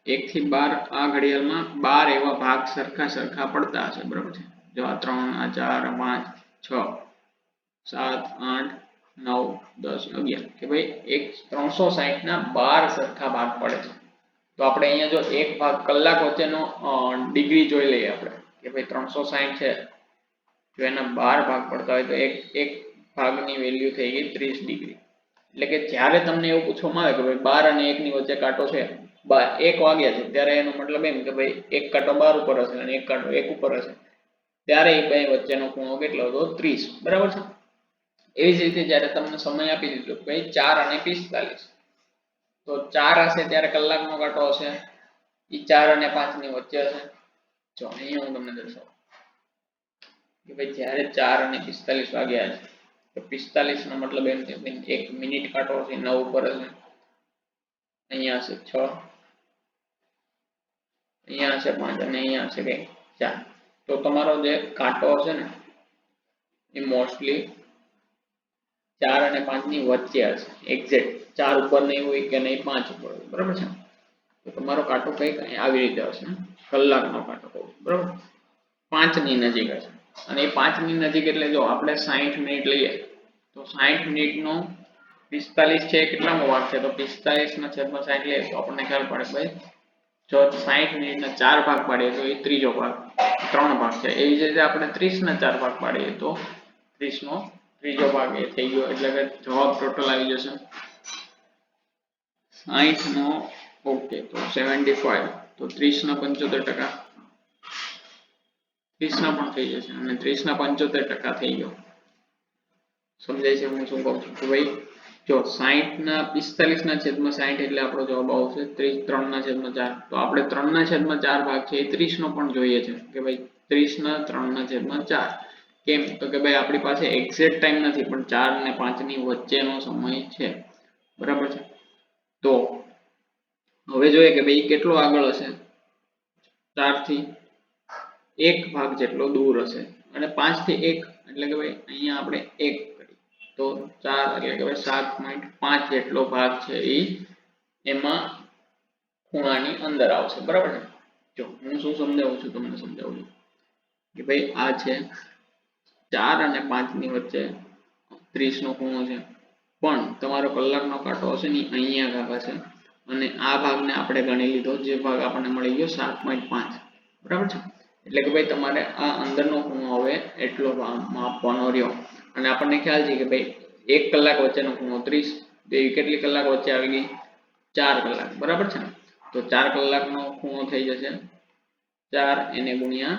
1 થી 12 આ ઘડિયાળમાં 12 એવા ભાગ સરખા પડતા હશે, બરાબર છે. જો આ 3 આ 4 આ 5 6 7 8 9 10 11 કે ભાઈ એક 360 ના 12 સરખા ભાગ પડે છે. તો આપણે અહીંયા જો એક ભાગ કલાક વચ્ચેનો ડિગ્રી જોઈ લઈએ આપણે કે ભાઈ 360 છે, જો એના 12 ભાગ પડતા હોય તો એક ભાગની વેલ્યુ થઈ ગઈ 30 ડિગ્રી. એટલે કે જ્યારે તમને એવું પૂછવામાં આવે કે ભાઈ 12 અને 1 ની વચ્ચે કાંટો છે, 1 વાગ્યા છે, ત્યારે એનો મતલબ એમ કે ભાઈ એક કાંટો 12 ઉપર હશે અને એક કાંટો 1 ઉપર હશે, ત્યારે એ બે વચ્ચેનો ખૂણો કેટલો હતો? 30, બરાબર છે. એવી જ રીતે જ્યારે તમને સમય આપી દીધો ભાઈ 4 અને 45, તો 4 હશે ત્યારે કલાકનો કાંટો હશે એ 4 અને 5 ની વચ્ચે હશે. જો અહીંયા હું તમને દર્શાવું કે ભાઈ જ્યારે 4 અને 45 વાગ્યા છે તો 45 નો મતલબ એમ છે 1 મિનિટ કાંટો હશે 9 ઉપર હશે, અહીંયા હશે 6, અહીંયા હશે 5 અને અહીંયા હશે કે 4. તો તમારો જે કાંટો હશે ને એ મોસ્ટલી 4 અને 5 ની વચ્ચે હશે, એક્ઝેક્ટ 4 ઉપર નહીં હોય કે નહીં 5 ઉપર હોય, બરાબર છે. તો તમારો કાંટો કંઈક આવી રીતે હશે, કલાકનો કાંટો કહું છું, બરાબર. 5 ની નજીક હશે અને એ 5 ની નજીક એટલે જો આપણે 60 મિનિટ લઈએ તો 60 મિનિટનો 45 છે કેટલામો ભાગ છે, તો 45 ના છેદમાં 60 લઈએ તો આપણને ખ્યાલ પડે ભાઈ જો 60 મિનિટના 4 ભાગ પાડીએ તો એ ત્રીજો ભાગ 3 ભાગ છે. એવી જ રીતે આપણે 30 ના 4 ભાગ પાડીએ તો 30 નો ત્રીજો ભાગ એ થઈ ગયો, એટલે કે જવાબ ટોટલ આવી જશે 60 નો ઓકે તો 75, તો 30 ના 75%, 30 ના પણ થઈ જશે અને 30 ના 75% થઈ ગયો. સમજાય છે હું શું કહું છું કે ભાઈ જો 60 ના 45 ના છેદમાં 60 એટલે આપણો જવાબ આવશે 3 ના છેદમાં 4. તો આપણે 3 ના છેદમાં 4 ભાગ છે એ 30 નો પણ જોઈએ છે કે ભાઈ 30 ના 3 ના છેદમાં 4. કેમ તો કે ભાઈ આપણી પાસે એક્ઝેક્ટ ટાઈમ નથી પણ 4 અને 5 ની વચ્ચેનો સમય છે, બરાબર છે. તો હવે જોઈએ કે ભાઈ કેટલો આગળ હશે, 4 થી 1 ભાગ જેટલો દૂર હશે અને 5 થી 1 એટલે કે ભાઈ અહીંયા આપણે 1 તો 4 એટલે કે 7.5 જેટલો ભાગ છે એ એમાં ખૂણાની અંદર આવશે, બરાબર છે. જો હું શું સમજાવું છું તમને સમજાવું છું કે ભાઈ આ છે 4 અને 5 ની વચ્ચે 30 નો ખૂણો છે, પણ તમારો કલાકનો કાંટો હશે ને અહીંયા ભાગ હશે અને આ ભાગને આપણે ગણી લીધો જે ભાગ આપણને મળી ગયો 7.5, બરાબર છે. એટલે કે ભાઈ તમારે આ અંદરનો ખૂણો હવે એટલો માપવાનો રહ્યો અને આપણને ખ્યાલ છે કે ભાઈ 1 કલાક વચ્ચેનો ખૂણો 30, તો એ કેટલી કલાક વચ્ચે આવી ગઈ 4 કલાક, બરાબર છે. તો 4 કલાકનો ખૂણો થઈ જશે 4 એને ગુણ્યા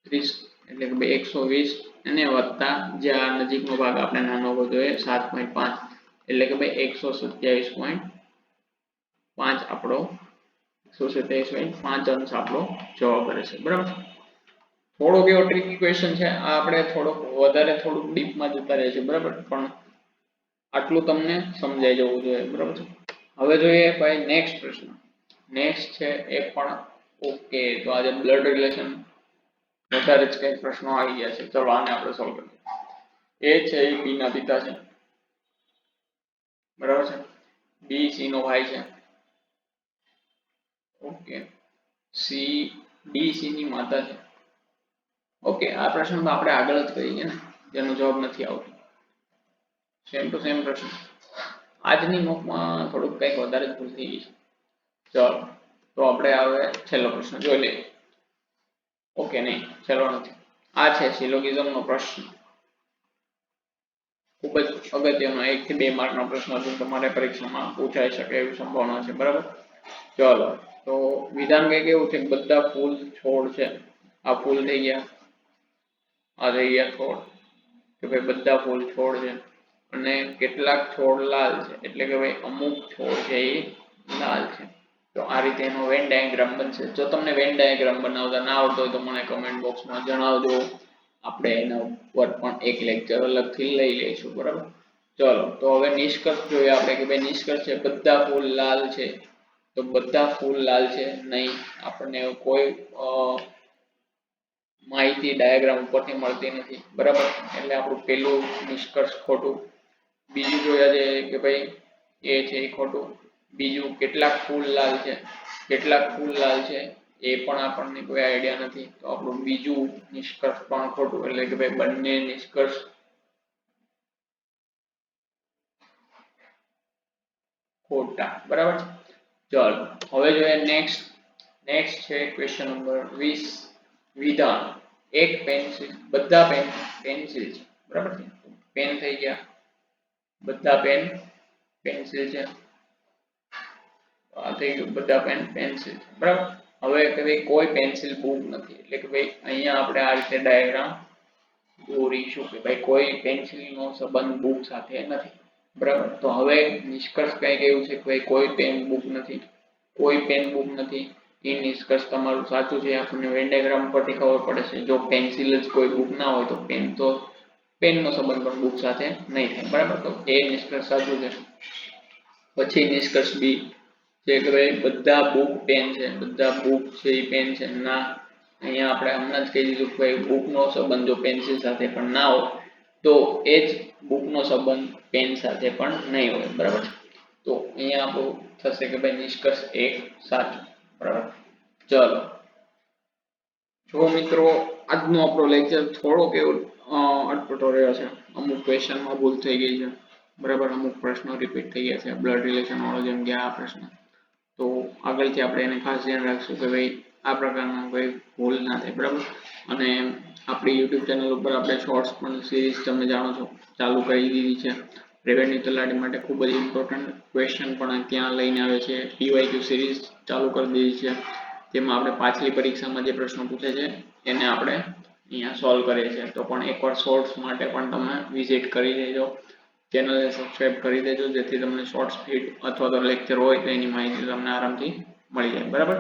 30 એટલે કે 120 અને વત્તા જે આ નજીકનો ભાગ આપણે નાનો બધો એ 7.5 એટલે કે ભાઈ 127.5 આપણો 127.5 અંશ આપણો જવાબ રહેશે, બરાબર. થોડોક એવો ટ્રિકી ક્વેશ્ચન છે આ, આપણે થોડોક વધારે થોડુંક ડીપમાં જતા રહે છે, બરાબર, પણ આટલું તમને સમજાઈ જવું જોઈએ, બરાબર છે. હવે જોઈએ ભાઈ નેક્સ્ટ પ્રશ્ન. નેક્સ્ટ છે એ પણ ઓકે, તો આજે બ્લડ રિલેશન વધારે જ કઈ પ્રશ્નો આવી ગયા છે, ચલો આને આપણે સોલ્વ કરીએ. એ છે એ બી ના પિતા છે, બરાબર છે. બી સી નો ભાઈ છે, ઓકે. સી ડી સી ની માતા છે, ઓકે. આ પ્રશ્ન તો આપણે આગળ જ કરીએ ને જેનો જવાબ નથી આવતો, સેમ ટુ સેમ પ્રશ્ન. આજની મોકમાં થોડુંક કંઈક વધારે જ ભૂલ થઈ ગઈ છે. ચલો તો આપણે હવે છેલ્લો પ્રશ્ન જોઈ લઈએ. ઓકે નહીં છેલ્લો નથી, આ છે સિલોગિઝમનો પ્રશ્ન. ખૂબ જ અગત્યનો 1 થી 2 માર્કનો પ્રશ્ન છે, તમારે પરીક્ષામાં પૂછાઈ શકે એવી સંભાવના છે, બરાબર. ચલો તો વિધાન કંઈક એવું છે બધા ફૂલ છોડ છે, આ ફૂલ થઈ ગયા, આ થઈ ગયા છોડ, કે ભાઈ બધા ફૂલ છોડ છે અને કેટલાક છોડ લાલ છે, એટલે કે ભાઈ અમુક છોડ છે એ લાલ છે. તો આ રીતે એનો વેન ડાયાગ્રામ બનશે. જો તમને વેન ડાયાગ્રામ બનાવતા ના આવડતો હોય તો મને કમેન્ટ બોક્સમાં જણાવજો, આપણે એના ઉપર પણ એક લેક્ચર અલગથી લઈ લઈશું, બરાબર. ચલો તો હવે નિષ્કર્ષ જોઈએ આપણે કે ભાઈ નિષ્કર્ષ છે બધા ફૂલ લાલ છે, તો બધા ફૂલ લાલ છે નહીં, આપણને કોઈ માહિતી ડાયાગ્રામ ઉપરથી મળતી નથી, બરાબર. એટલે આપણું પેલું નિષ્કર્ષ ખોટું. બીજું જોયા છે કે ભાઈ એ છે એ ખોટું. બીજું કેટલાક ફૂલ લાલ છે, કેટલાક ફૂલ લાલ છે એ પણ આપણને કોઈ આઈડિયા નથી, તો આપણું બીજું નિષ્કર્ષ પણ ખોટું, એટલે કે ભાઈ બંને નિષ્કર્ષ ખોટા, બરાબર. ચાલો હવે જોઈએ નેક્સ્ટ છે ક્વેશ્ચન નંબર 20. વિધાન એક પેન્સિલ, બધા પેન્સિલ છે, બરાબર છે. પેન થઈ ગયા, બધા પેન્સિલ છે, આ થઈ ગયું બધા પેન્સિલ, બરાબર. હવે કે ભાઈ કોઈ પેન્સિલ બુક નથી, એટલે કે ભાઈ અહીંયા આપણે આ રીતે ડાયાગ્રામ દોરીશું કે ભાઈ કોઈ પેન્સિલનો સંબંધ બુક સાથે નથી, બરાબર. તો હવે નિષ્કર્ષ કંઈક એવું છે કે ભાઈ કોઈ પેન બુક નથી, કોઈ પેન બુક નથી, એ નિષ્કર્ષ તમારું સાચું છે. આપણને વેન ડાયાગ્રામ પરથી ખબર પડે છે જો પેન્સિલ જ કોઈ બુક ના હોય તો પેનનો સંબંધ પણ બુક સાથે નહીં થાય, બરાબર. તો એ નિષ્કર્ષ સાચું છે. પછી નિષ્કર્ષ બી છે કે ભાઈ બધા બુક પેન છે, બધા બુક છે એ પેન છે. ના, અહીંયા આપણે હમણાં જ કહી દીધું કે ભાઈ બુકનો સંબંધ જો પેન્સિલ સાથે પણ ના હોય તો એ જ બુકનો સંબંધ પેન સાથે પણ નહીં હોય, બરાબર. તો અહીંયા આપણું થશે કે ભાઈ નિષ્કર્ષ 1 સાચું, બરાબર. ચલો, જો મિત્રો આજનો આપણો લેક્ચર થોડોક એવો અટપટો રહ્યો છે. અમુક ક્વેશ્ચનમાં ભૂલ થઈ ગઈ છે, બરાબર. અમુક પ્રશ્નો રિપીટ થઈ ગયા છે, બ્લડ રિલેશન વાળો જેમ કે આ પ્રશ્ન. તો આગળથી આપણે એને ખાસ ધ્યાન રાખશું કે ભાઈ આ પ્રકારના કોઈ ભૂલ ના થાય, બરાબર. અને આપણી યુટ્યુબ ચેનલ ઉપર આપણે શોર્ટ્સ પણ સિરીઝ તમે જાણો છો ચાલુ કરી દીધી છે. રેવન્યુ તલાટી માટે ખૂબ જ ઇમ્પોર્ટન્ટ ક્વેશ્ચન પણ ત્યાં લઈને આવે છે. PYQ સિરીઝ ચાલુ કરી દીધી છે, તેમાં આપણે પાછલી પરીક્ષામાં જે પ્રશ્નો પૂછે છે એને આપણે અહીંયા સોલ્વ કરીએ છીએ. તો પણ એકવાર શોર્ટ્સ માટે પણ તમે વિઝિટ કરી લેજો, ચેનલને સબસ્ક્રાઇબ કરી દેજો, જેથી તમને શોર્ટ્સ ફીડ અથવા તો લેક્ચર હોય તો એની માહિતી તમને આરામથી મળી જાય, બરાબર.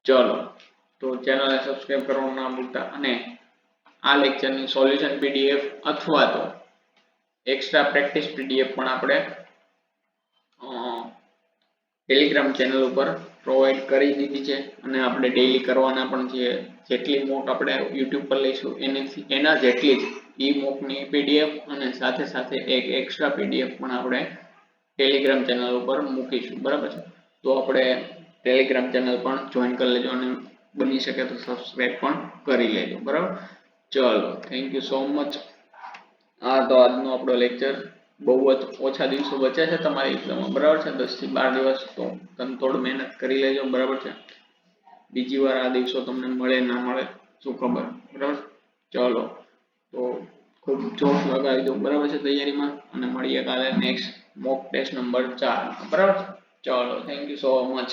ચલો, તો ચેનલને સબસ્ક્રાઇબ કરવાનું ના ભૂલતા. અને આ લેક્ચરની સોલ્યુશન PDF અથવા તો એક્સ્ટ્રા પ્રેક્ટિસ PDF પણ આપણે ટેલિગ્રામ ચેનલ ઉપર પ્રોવાઈડ કરી દીધી છે અને આપણે ડેઈલી કરવાના પણ છે. જેટલી મોક આપણે યુટ્યુબ પર લઈશું એના જેટલી જ ઈ મોકની PDF અને સાથે સાથે એક એક્સ્ટ્રા PDF પણ આપણે ટેલિગ્રામ ચેનલ ઉપર મૂકીશું, બરાબર છે. તો આપણે ટેલિગ્રામ ચેનલ પણ જોઈન કરી લેજો અને બની શકે તો સબસ્ક્રાઇબ પણ કરી લેજો, બરાબર. ચલો, થેન્ક યુ સો મચ. આ તો આજનો આપણો લેક્ચર. બહુ જ ઓછા દિવસો બચ્યા છે તમારી એક્ઝામમાં, બરાબર છે. 10 થી 12 દિવસ. તો તમે થોડું મહેનત કરી લેજો, બરાબર છે. બીજી વાર આ દિવસો તમને મળે ના મળે શું ખબર, બરાબર. ચલો, તો ખૂબ જોશ લગાવી દો, બરાબર છે, તૈયારીમાં. અને મળીએ કાલે નેક્સ્ટ મોક ટેસ્ટ નંબર 4, બરાબર. ચલો, થેન્ક યુ સો મચ.